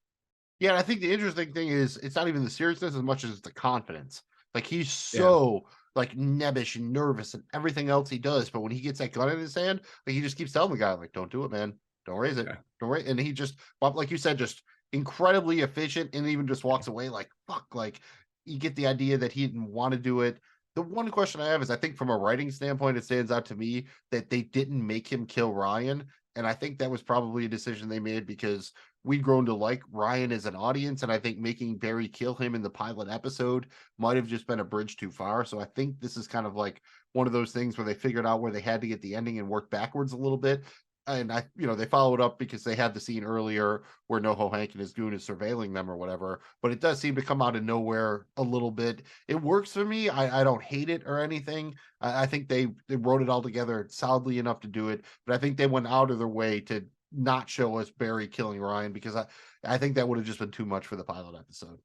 [SPEAKER 2] Yeah, and I think the interesting thing is it's not even the seriousness as much as the confidence. Like, he's so like nebbish and nervous and everything else he does, but when he gets that gun in his hand, like, he just keeps telling the guy, like, don't do it, man. Don't raise it. Don't raise. And he just, like you said, just incredibly efficient, and even just walks away like, fuck. Like, you get the idea that he didn't want to do it. The one question I have is, I think from a writing standpoint, it stands out to me that they didn't make him kill Ryan. And I think that was probably a decision they made because we'd grown to like Ryan as an audience. And I think making Barry kill him in the pilot episode might have just been a bridge too far. So I think this is kind of like one of those things where they figured out where they had to get the ending and work backwards a little bit. And they followed up because they had the scene earlier where NoHo Hank and his goon is surveilling them or whatever, but it does seem to come out of nowhere a little bit. It works for me. I don't hate it or anything. I think they wrote it all together solidly enough to do it, but I think they went out of their way to not show us Barry killing Ryan, because I think that would have just been too much for the pilot episode.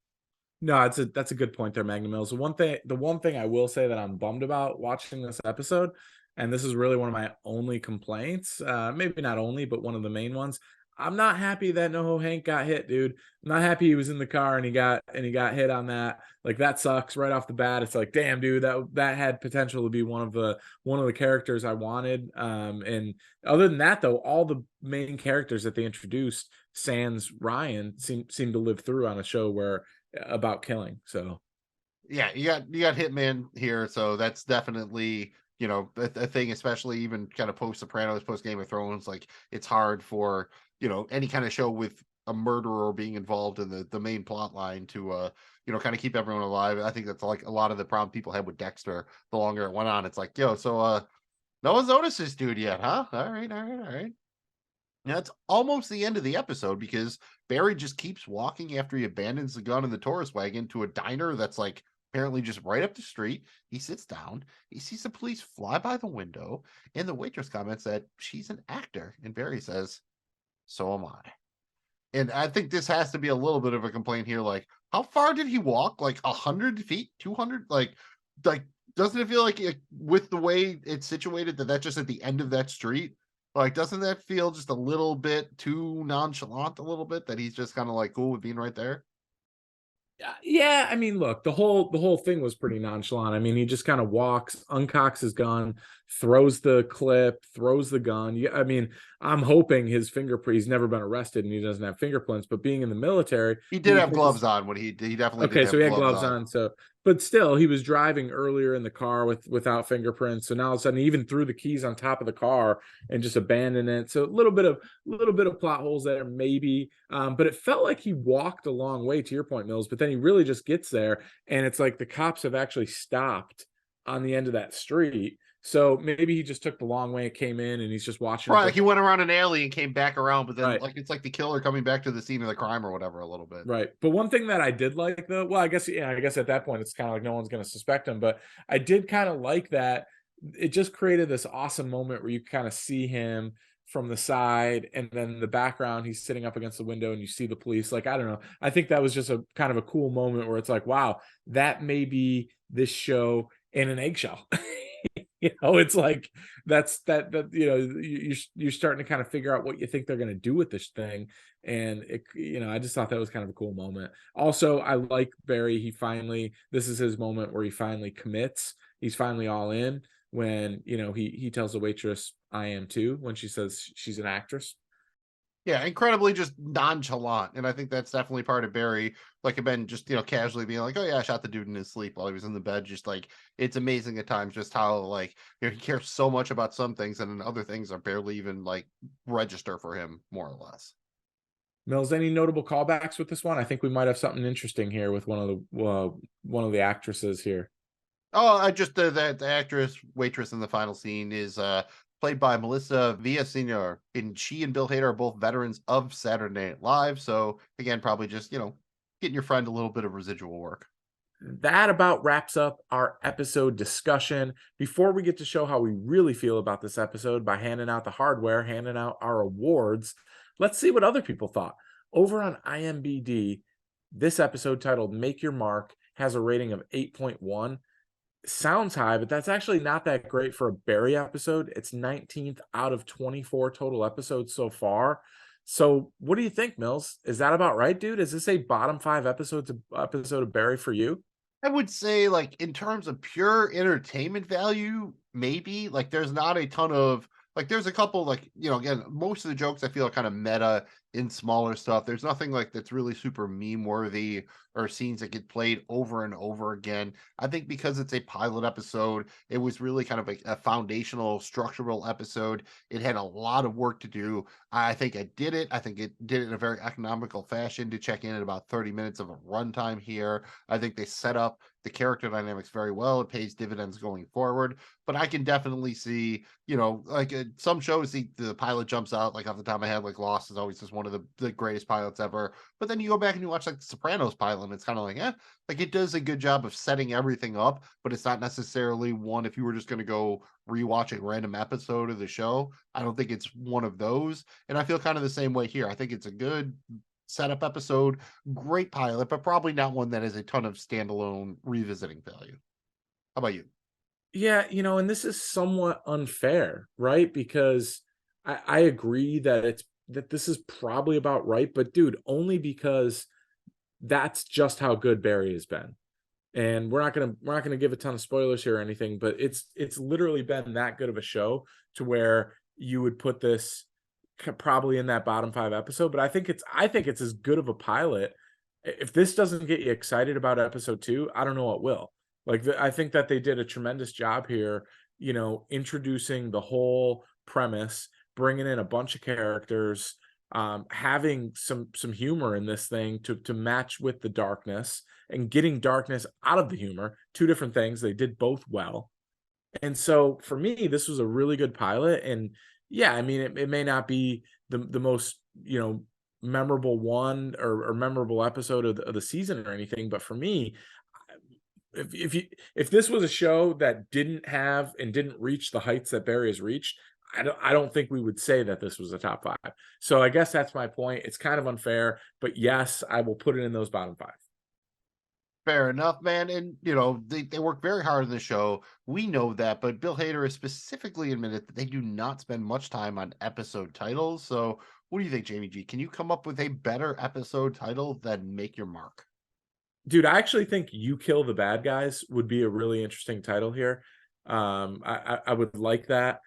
[SPEAKER 1] No, that's a good point there, Magnum Mills. The one thing I will say that I'm bummed about watching this episode, and this is really one of my only complaints, maybe not only, but one of the main ones. I'm not happy that NoHo Hank got hit, dude. I'm not happy he was in the car and he got hit on that. Like, that sucks right off the bat. It's like, damn, dude, that had potential to be one of the characters I wanted. And other than that, though, all the main characters that they introduced, sans Ryan, seem to live through on a show where about killing. So
[SPEAKER 2] yeah, you got Hitman here, so that's definitely a thing, especially even kind of post Sopranos, post Game of Thrones. Like, it's hard for any kind of show with a murderer being involved in the main plot line to kind of keep everyone alive. I think that's like a lot of the problem people had with Dexter. The longer it went on, it's like, so no one's noticed this dude yet, huh? All right. Now it's almost the end of the episode because Barry just keeps walking after he abandons the gun in the tourist wagon to a diner that's like apparently just right up the street. He sits down, he sees the police fly by the window, and the waitress comments that she's an actor. And Barry says, so am I. And I think this has to be a little bit of a complaint here. Like, how far did he walk? Like 100 feet, 200? Like, doesn't it feel like with the way it's situated that's just at the end of that street? Like, doesn't that feel just a little bit too nonchalant, a little bit, that he's just kind of like cool with being right there?
[SPEAKER 1] Yeah, I mean, look, the whole thing was pretty nonchalant. I mean, he just kind of walks, uncocks his gun, throws the clip, throws the gun. Yeah, I mean, I'm hoping his fingerprint, he's never been arrested and he doesn't have fingerprints, but being in the military,
[SPEAKER 2] he did have gloves on when he definitely
[SPEAKER 1] okay,
[SPEAKER 2] did
[SPEAKER 1] so he had gloves on. So, but still, he was driving earlier in the car without fingerprints. So now all of a sudden, he even threw the keys on top of the car and just abandoned it. So a little bit of plot holes there, maybe. But it felt like he walked a long way, to your point, Mills. But then he really just gets there, and it's like the cops have actually stopped on the end of that street. So maybe he just took the long way, came in, and he's just watching.
[SPEAKER 2] Right, like he went around an alley and came back around, but then
[SPEAKER 1] right.
[SPEAKER 2] Like it's like the killer coming back to the scene of the crime or whatever a little bit.
[SPEAKER 1] Right. But one thing that I did like, though, well, I guess at that point it's kind of like no one's going to suspect him, but I did kind of like that it just created this awesome moment where you kind of see him from the side, and then in the background he's sitting up against the window and you see the police. Like, I don't know, I think that was just a kind of a cool moment where it's like, wow, that may be this show in an eggshell. It's like that you're starting to kind of figure out what you think they're going to do with this thing. And I just thought that was kind of a cool moment. Also, I like Barry. This is his moment where he finally commits. He's finally all in when he tells the waitress, I am too, when she says she's an actress.
[SPEAKER 2] Yeah, incredibly just nonchalant. And I think that's definitely part of Barry. Like, I've been just, casually being like, oh, yeah, I shot the dude in his sleep while he was in the bed. Just like, it's amazing at times just how, like, he cares so much about some things and then other things are barely even, like, register for him, more or less.
[SPEAKER 1] Mills, any notable callbacks with this one? I think we might have something interesting here with one of the actresses here.
[SPEAKER 2] Oh, I just the actress waitress in the final scene is played by Melissa Villaseñor, and she and Bill Hader are both veterans of Saturday Night Live. So again, probably just getting your friend a little bit of residual work.
[SPEAKER 1] That about wraps up our episode discussion. Before we get to show how we really feel about this episode by handing out the hardware, handing out our awards, let's see what other people thought. Over on IMDb, this episode titled Make Your Mark has a rating of 8.1. Sounds high, but that's actually not that great for a Barry episode. It's 19th out of 24 total episodes so far. So what do you think, Mills? Is that about right, dude? Is this a bottom 5 episode of Barry for you?
[SPEAKER 2] I would say, like, in terms of pure entertainment value, maybe. Like, there's not a ton of, like, there's a couple, like, again, most of the jokes I feel are kind of meta in smaller stuff. There's nothing like that's really super meme worthy or scenes that get played over and over again. I think because it's a pilot episode, it was really kind of a foundational structural episode. It had a lot of work to do. I think it did it. I think it did it in a very economical fashion to check in at about 30 minutes of a runtime here. I think they set up the character dynamics very well. It pays dividends going forward. But I can definitely see, like some shows, the pilot jumps out, like off the top of my head, like Lost is always just one of the greatest pilots ever. But then you go back and you watch like the Sopranos pilot, and it's kind of like, like it does a good job of setting everything up, but it's not necessarily one, if you were just going to go rewatch a random episode of the show, I don't think it's one of those. And I feel kind of the same way here. I think it's a good setup episode, great pilot, but probably not one that has a ton of standalone revisiting value. How about you?
[SPEAKER 1] Yeah, and this is somewhat unfair, right? Because I agree that this is probably about right, but dude, only because that's just how good Barry has been. And we're not gonna give a ton of spoilers here or anything, but it's literally been that good of a show to where you would put this probably in that bottom 5 episode. But I think it's as good of a pilot. If this doesn't get you excited about episode 2, I don't know what will. Like, I think that they did a tremendous job here, introducing the whole premise, bringing in a bunch of characters, having some humor in this thing to match with the darkness, and getting darkness out of the humor. 2 different things. They did both well. And so for me, this was a really good pilot. And yeah, I mean, it may not be the most, memorable one or memorable episode of the season or anything, but for me, if this was a show that didn't have and didn't reach the heights that Barry has reached, I don't think we would say that this was a top 5. So I guess that's my point. It's kind of unfair, but yes, I will put it in those bottom 5.
[SPEAKER 2] Fair enough, man. And, they work very hard in the show. We know that, but Bill Hader has specifically admitted that they do not spend much time on episode titles. So what do you think, Jamie G? Can you come up with a better episode title than Make Your Mark?
[SPEAKER 1] Dude, I actually think You Kill the Bad Guys would be a really interesting title here. I would like that.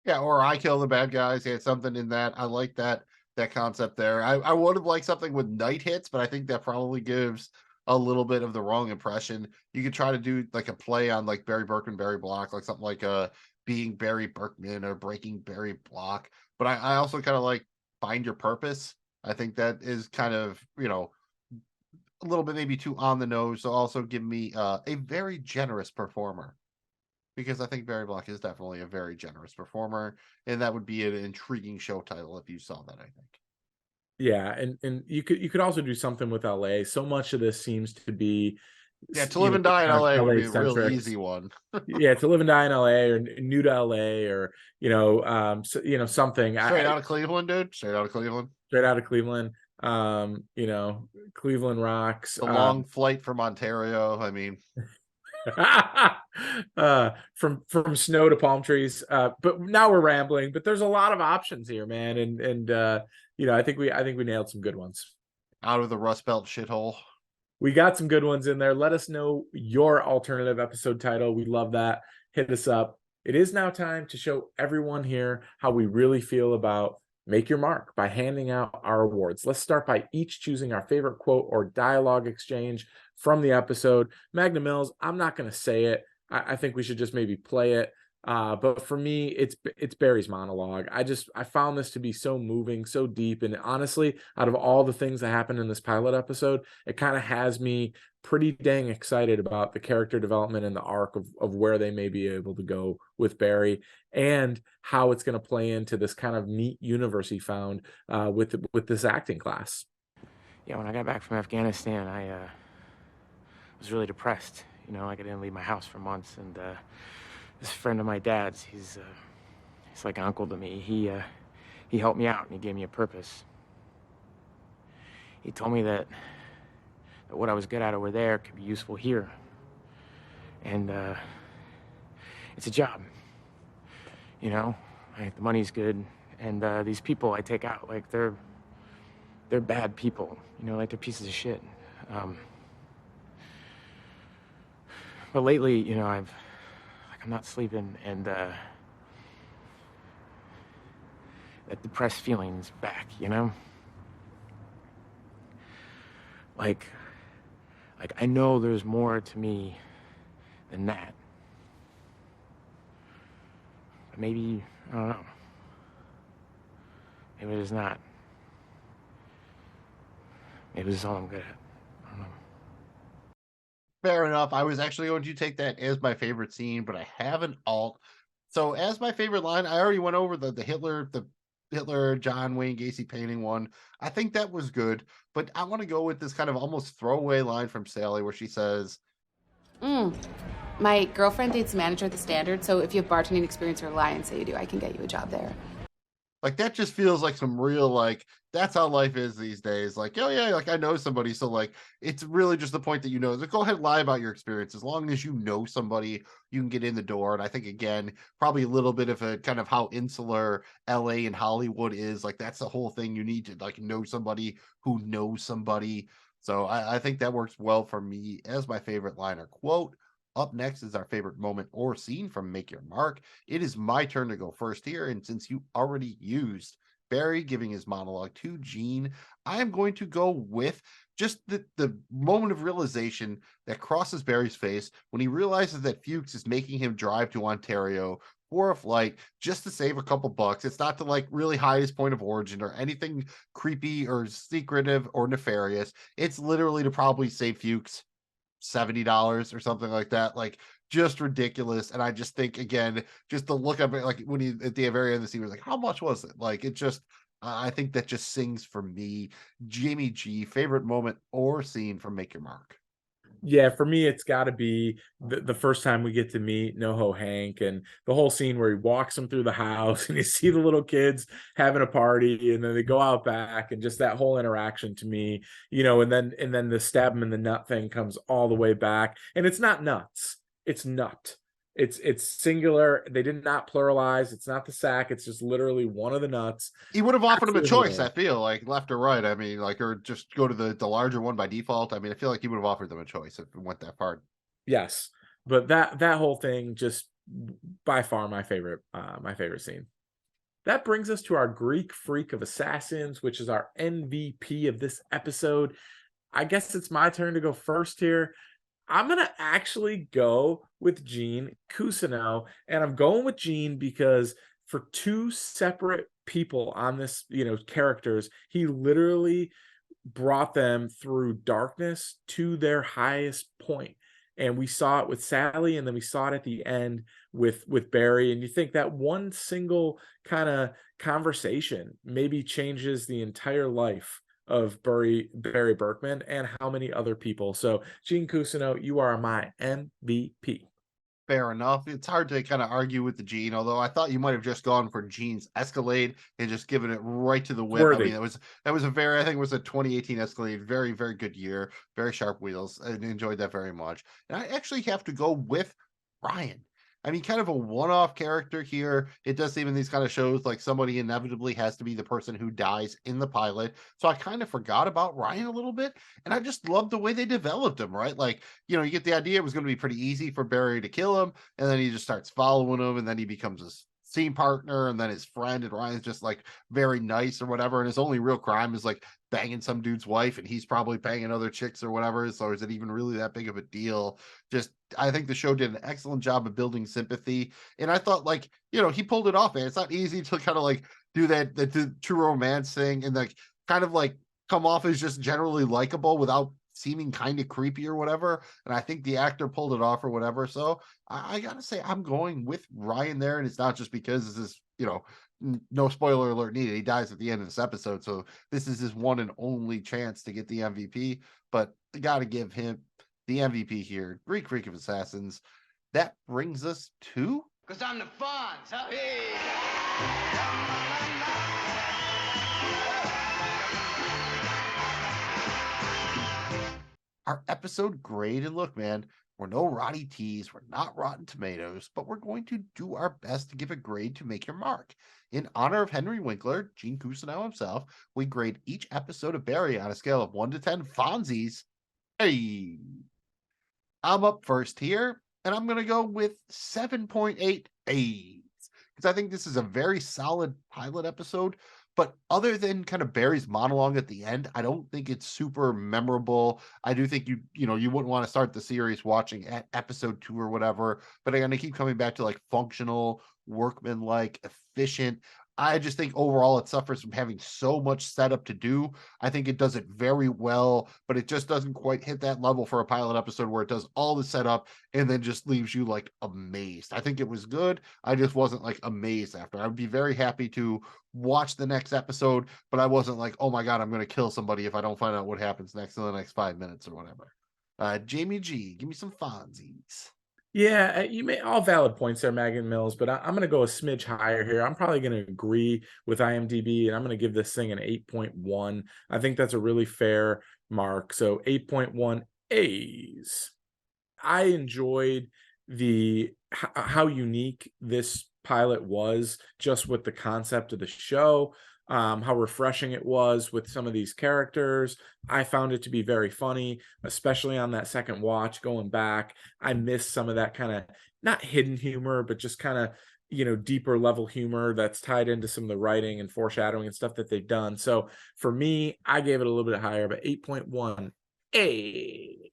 [SPEAKER 2] Yeah, or I Kill the Bad Guys. Yeah, something in that. I like that concept there. I would have liked something with night hits, but I think that probably gives a little bit of the wrong impression. You could try to do like a play on like Barry Berkman, Barry Block, like something like Being Barry Berkman or Breaking Barry Block. But I also kind of like Find Your Purpose. I think that is kind of, a little bit maybe too on the nose. So also give me a very generous performer, because I think Barry Block is definitely a very generous performer, and that would be an intriguing show title if you saw that, I think.
[SPEAKER 1] Yeah, and you could also do something with LA. So much of this seems to be
[SPEAKER 2] To Live and Die in LA would be a real
[SPEAKER 1] centric.
[SPEAKER 2] easy one.
[SPEAKER 1] Yeah, To Live and Die in LA or New to LA or something.
[SPEAKER 2] Straight out of Cleveland, dude. Straight out of Cleveland.
[SPEAKER 1] Straight out of Cleveland. Cleveland rocks.
[SPEAKER 2] The long flight from Ontario. I mean,
[SPEAKER 1] from snow to palm trees. But now we're rambling. But there's a lot of options here, man. And I think we nailed some good ones.
[SPEAKER 2] Out of the Rust Belt shithole.
[SPEAKER 1] We got some good ones in there. Let us know your alternative episode title. We love that. Hit us up. It is now time to show everyone here how we really feel about make your mark by handing out our awards. Let's start by each choosing our favorite quote or dialogue exchange from the episode. Magnum Mills, I'm not going to say it. I think we should just maybe play it. But for me, it's Barry's monologue. I found this to be so moving, so deep, and honestly, out of all the things that happened in this pilot episode, it kind of has me pretty dang excited about the character development and the arc of where they may be able to go with Barry, and how it's going to play into this kind of neat universe he found with this acting class.
[SPEAKER 3] Yeah, when I got back from Afghanistan, I was really depressed. You know, like I didn't leave my house for months, and this friend of my dad's, he's like an uncle to me. He helped me out and he gave me a purpose. He told me that what I was good at over there could be useful here. And it's a job. You know, like, the money's good, and these people I take out, like they're bad people. You know, like they're pieces of shit. But lately, you know, I'm not sleeping, and that depressed feeling's back, you know? Like I know there's more to me than that. But maybe, I don't know. Maybe there's not. Maybe this is all I'm good at. I don't know.
[SPEAKER 2] Fair enough. I was actually going to take that as my favorite scene, but I have an alt. So as my favorite line, I already went over the Hitler John Wayne Gacy painting one. I think that was good, but I want to go with this kind of almost throwaway line from Sally where she says,
[SPEAKER 10] My girlfriend dates the manager at the Standard, so if you have bartending experience or lie and say you do, I can get you a job there.
[SPEAKER 2] like, that just feels like some real, like, that's how life is these days. Like, oh yeah, like I know somebody. So like, it's really just the point that, you know, like, go ahead, lie about your experience. As long as you know somebody, you can get in the door. And I think, again, probably a little bit of a kind of how insular LA and Hollywood is. Like, that's the whole thing. You need to like know somebody who knows somebody. So I think that works well for me as my favorite line or quote. Up next is our favorite moment or scene from Make Your Mark. It is my turn to go first here. And since you already used Barry giving his monologue to Gene, I am going to go with just the moment of realization that crosses Barry's face when he realizes that Fuchs is making him drive to Ontario for a flight just to save a couple bucks. It's not to like really hide his point of origin or anything creepy or secretive or nefarious. It's literally to probably save Fuchs $70 or something like that. Like, just ridiculous. And I just think, again, just the look of it, like when he at the very end of the scene was like, how much was it? Like, it just I think that just sings for me. Jamie G, favorite moment or scene from Make Your Mark.
[SPEAKER 1] Yeah, for me, it's got to be the first time we get to meet NoHo Hank, and the whole scene where he walks them through the house and you see the little kids having a party, and then they go out back, and just that whole interaction to me, you know, and then the stab him in the nut thing comes all the way back, and it's not nuts, it's nut. It's singular. They did not pluralize. It's not the sack. It's just literally one of the nuts.
[SPEAKER 2] He would have offered him a
[SPEAKER 1] Absolutely.
[SPEAKER 2] choice, I feel like, left or right. I mean, like, or just go to the larger one by default. I mean, I feel like he would have offered them a choice if it went that far.
[SPEAKER 1] Yes, but that whole thing, just by far my favorite scene. That brings us to our Greek Freak of Assassins, which is our MVP of this episode. I guess it's my turn to go first here. I'm going to actually go with Gene Cousineau, and I'm going with Gene because for two separate people on this, you know, characters, he literally brought them through darkness to their highest point. And we saw it with Sally, and then we saw it at the end with Barry. And you think that one single kind of conversation maybe changes the entire life of Barry Berkman and how many other people. So Gene Cousineau, you are my MVP.
[SPEAKER 2] Fair enough. It's hard to kind of argue with the Gene, although I thought you might have just gone for Gene's Escalade and just given it right to the whip.
[SPEAKER 1] Worthy.
[SPEAKER 2] I mean, that was a very, I think it was a 2018 Escalade. Very, very good year. Very sharp wheels. I enjoyed that very much. And I actually have to go with Ryan. I mean, kind of a one-off character here. It does seem in these kind of shows like somebody inevitably has to be the person who dies in the pilot. So I kind of forgot about Ryan a little bit. And I just love the way they developed him, right? Like, you know, you get the idea it was going to be pretty easy for Barry to kill him. And then he just starts following him. And then he becomes a scene partner and then his friend, and Ryan's just like very nice or whatever, and his only real crime is like banging some dude's wife, and he's probably banging other chicks or whatever. So is it even really that big of a deal? Just, I think the show did an excellent job of building sympathy, and I thought, like, you know, he pulled it off, man. It's not easy to kind of like do that the true romance thing and like kind of like come off as just generally likable without seeming kind of creepy or whatever. And I think the actor pulled it off or whatever. So I gotta say, I'm going with Ryan there. And it's not just because this is, you know, no spoiler alert needed. He dies at the end of this episode. So this is his one and only chance to get the MVP. But I gotta give him the MVP here. Greek Creek of Assassins. That brings us to...
[SPEAKER 12] Because I'm the Fonz, huh? Hey!
[SPEAKER 2] Our episode grade. And look, man, we're no Roddy T's, we're not Rotten Tomatoes, but we're going to do our best to give a grade to make your mark. In honor of Henry Winkler, Gene Cousineau himself, we grade each episode of Barry on a scale of 1 to 10 Fonzies. Hey! I'm up first here, and I'm going to go with 7.8 A's, because I think this is a very solid pilot episode. But other than kind of Barry's monologue at the end, I don't think it's super memorable. I do think you wouldn't want to start the series watching at episode 2 or whatever. But I'm going to keep coming back to like functional, workmanlike, efficient. I just think overall it suffers from having so much setup to do. I think it does it very well, but it just doesn't quite hit that level for a pilot episode where it does all the setup and then just leaves you like amazed. I think it was good. I just wasn't like amazed after. I would be very happy to watch the next episode, but I wasn't like, oh my God, I'm going to kill somebody if I don't find out what happens next in the next 5 minutes or whatever. Jamie G, give me some Fonzies.
[SPEAKER 1] Yeah, you made all valid points there, Magnum Mills, but I'm going to go a smidge higher here. I'm probably going to agree with IMDb, and I'm going to give this thing an 8.1. I think that's a really fair mark. So 8.1 A's. I enjoyed how unique this pilot was, just with the concept of the show. How refreshing it was with some of these characters. I found it to be very funny, especially on that second watch going back. I missed some of that kind of, not hidden humor, but just kind of, deeper level humor that's tied into some of the writing and foreshadowing and stuff that they've done. So for me, I gave it a little bit higher, but 8.1 A.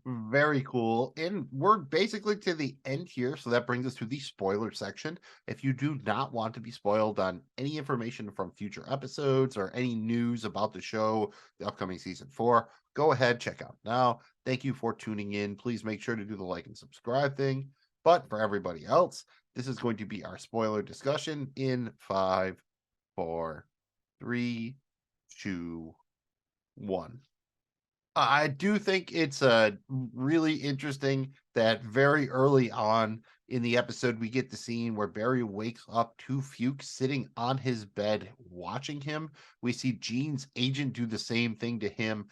[SPEAKER 2] Very cool. And we're basically to the end here. So that brings us to the spoiler section. If you do not want to be spoiled on any information from future episodes or any news about the show, the upcoming season 4, go ahead, check out now. Thank you for tuning in. Please make sure to do the like and subscribe thing. But for everybody else, this is going to be our spoiler discussion in 5, 4, 3, 2, 1. I do think it's really interesting that very early on in the episode, we get the scene where Barry wakes up to Fuchs sitting on his bed watching him. We see Gene's agent do the same thing to him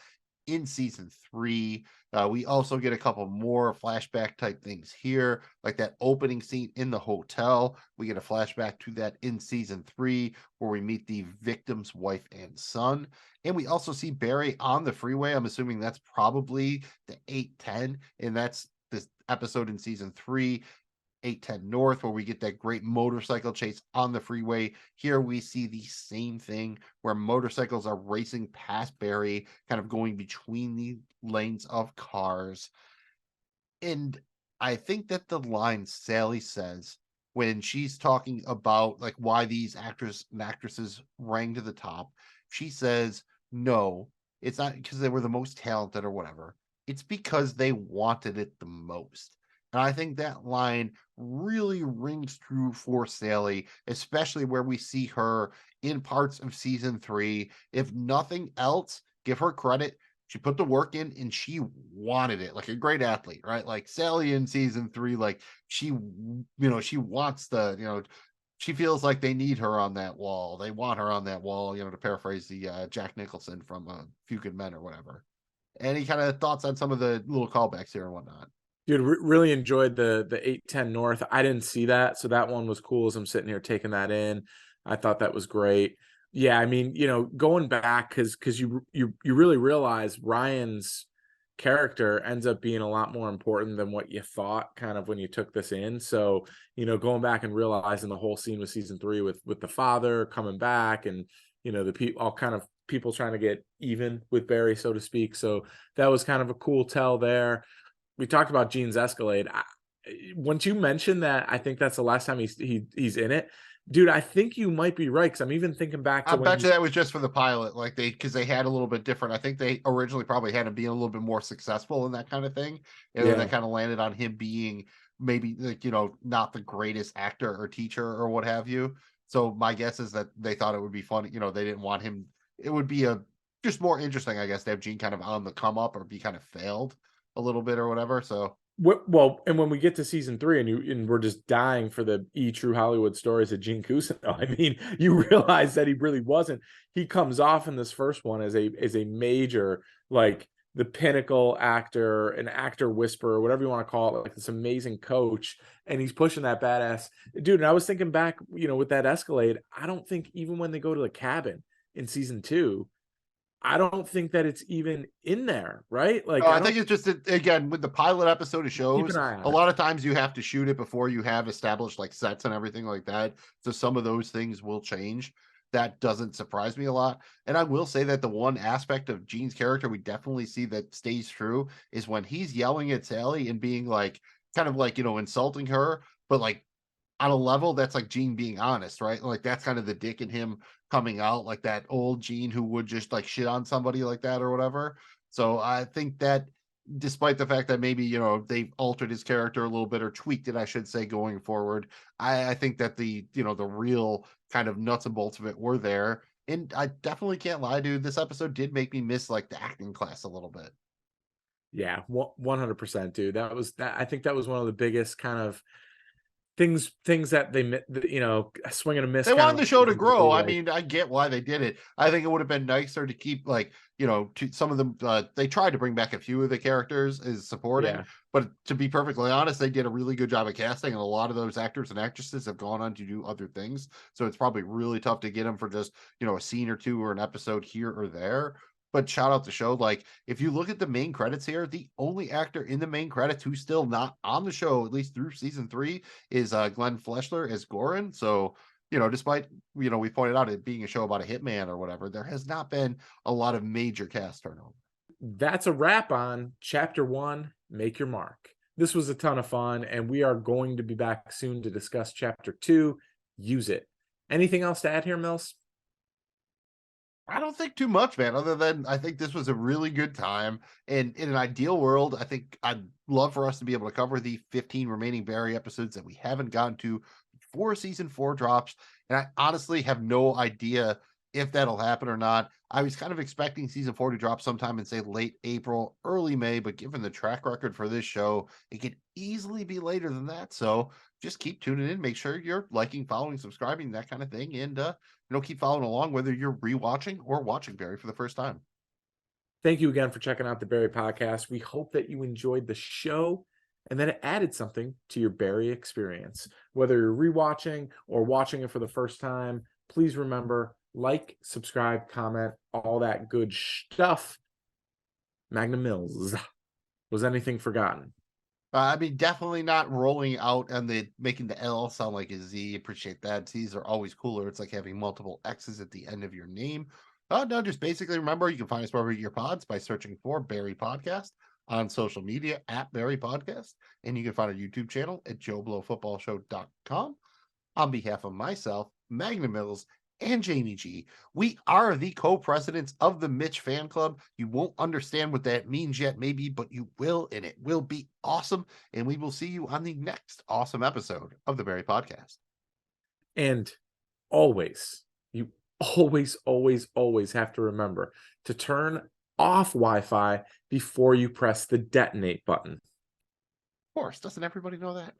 [SPEAKER 2] in season 3. We also get a couple more flashback type things here, like that opening scene in the hotel. We get a flashback to that in season 3 where we meet the victim's wife and son. And we also see Barry on the freeway. I'm assuming that's probably the 810, and that's this episode in season 3, 810 North, where we get that great motorcycle chase on the freeway. Here we see the same thing where motorcycles are racing past Barry, kind of going between the lanes of cars. And I think that the line Sally says when she's talking about like why these actors and actresses rang to the top, she says, no, it's not because they were the most talented or whatever. It's because they wanted it the most. And I think that line really rings true for Sally, especially where we see her in parts of season 3. If nothing else, give her credit. She put the work in and she wanted it, like a great athlete, right? Like Sally in season 3, like she wants she feels like they need her on that wall. They want her on that wall, to paraphrase the Jack Nicholson from Few Good Men or whatever. Any kind of thoughts on some of the little callbacks here and whatnot?
[SPEAKER 1] Dude, really enjoyed the 810 North. I didn't see that, so that one was cool as I'm sitting here taking that in. I thought that was great. Yeah, I mean, going back because you really realize Ryan's character ends up being a lot more important than what you thought kind of when you took this in. So, going back and realizing the whole scene with season 3 with the father coming back and, the people all kind of people trying to get even with Barry, so to speak. So that was kind of a cool tell there. We talked about Gene's Escalade. Once you mentioned that, I think that's the last time he's in it. Dude, I think you might be right, because I'm even thinking back to
[SPEAKER 2] I bet you that was just for the pilot, like because they had a little bit different. I think they originally probably had him being a little bit more successful in that kind of thing, and then they kind of landed on him being maybe like not the greatest actor or teacher or what have you. So my guess is that they thought it would be funny. They didn't want him. It would be just more interesting, I guess, to have Gene kind of on the come up or be kind of failed a little bit or whatever. So.
[SPEAKER 1] Well, and when we get to season 3 and we're just dying for the true Hollywood stories of Gene Cousineau, I mean, you realize that he really wasn't. He comes off in this first one as a major, like the pinnacle actor, an actor whisperer, whatever you want to call it, like this amazing coach, and he's pushing that badass dude. And I was thinking back, with that Escalade, I don't think even when they go to the cabin in season 2, I don't think that it's even in there, right? Like,
[SPEAKER 2] I think it's just again with the pilot episode of shows.
[SPEAKER 1] Keep an eye on
[SPEAKER 2] a
[SPEAKER 1] it.
[SPEAKER 2] lot of times you have to shoot it before you have established like sets and everything like that. So some of those things will change. That doesn't surprise me a lot. And I will say that the one aspect of Gene's character we definitely see that stays true is when he's yelling at Sally and being like, kind of like, insulting her, but like on a level that's like Gene being honest, right? Like that's kind of the dick in him coming out, like that old Gene who would just like shit on somebody like that or whatever. So I think that despite the fact that maybe, they've altered his character a little bit or tweaked it, I should say, going forward, I think that the real kind of nuts and bolts of it were there. And I definitely can't lie, dude. This episode did make me miss like the acting class a little bit.
[SPEAKER 1] Yeah, 100%, dude. I think that was one of the biggest kind of things that they swing and a miss.
[SPEAKER 2] They wanted the show to grow.
[SPEAKER 1] Like,
[SPEAKER 2] I mean, I get why they did it. I think it would have been nicer to keep like, to some of them. They tried to bring back a few of the characters as supporting, but to be perfectly honest, they did a really good job of casting, and a lot of those actors and actresses have gone on to do other things. So it's probably really tough to get them for just, a scene or two or an episode here or there. But shout out the show. Like, if you look at the main credits here, the only actor in the main credits who's still not on the show, at least through season 3, is Glenn Fleshler as Goran. So, despite, we pointed out it being a show about a hitman or whatever, there has not been a lot of major cast turnover.
[SPEAKER 1] That's a wrap on Chapter 1, Make Your Mark. This was a ton of fun, and we are going to be back soon to discuss Chapter 2, Use It. Anything else to add here, Mills?
[SPEAKER 2] I don't think too much, man, other than I think this was a really good time. And in an ideal world, I think I'd love for us to be able to cover the 15 remaining Barry episodes that we haven't gotten to before season 4 drops. And I honestly have no idea if that'll happen or not. I was kind of expecting season 4 to drop sometime in, say, late April, early May, but given the track record for this show, it could easily be later than that. So just keep tuning in. Make sure you're liking, following, subscribing, that kind of thing. And, keep following along, whether you're rewatching or watching Barry for the first time.
[SPEAKER 1] Thank you again for checking out the Barry podcast. We hope that you enjoyed the show and that it added something to your Barry experience. Whether you're rewatching or watching it for the first time, please remember, like, subscribe, comment, all that good stuff. Magnum Mills. Was anything forgotten?
[SPEAKER 2] I mean, definitely not rolling out and making the L sound like a Z. Appreciate that. Z's are always cooler. It's like having multiple X's at the end of your name. No, just basically remember you can find us wherever you get your pods by searching for Barry Podcast on social media at Barry Podcast. And you can find our YouTube channel at JoeBlowFootballShow.com. On behalf of myself, Magnum Mills, and Jamie G, we are the co-presidents of the Mitch Fan Club. You won't understand what that means yet, maybe, but you will, and it will be awesome. And we will see you on the next awesome episode of the Barry Podcast.
[SPEAKER 1] And always, you always have to remember to turn off Wi-Fi before you press the detonate button.
[SPEAKER 2] Of course, doesn't everybody know that?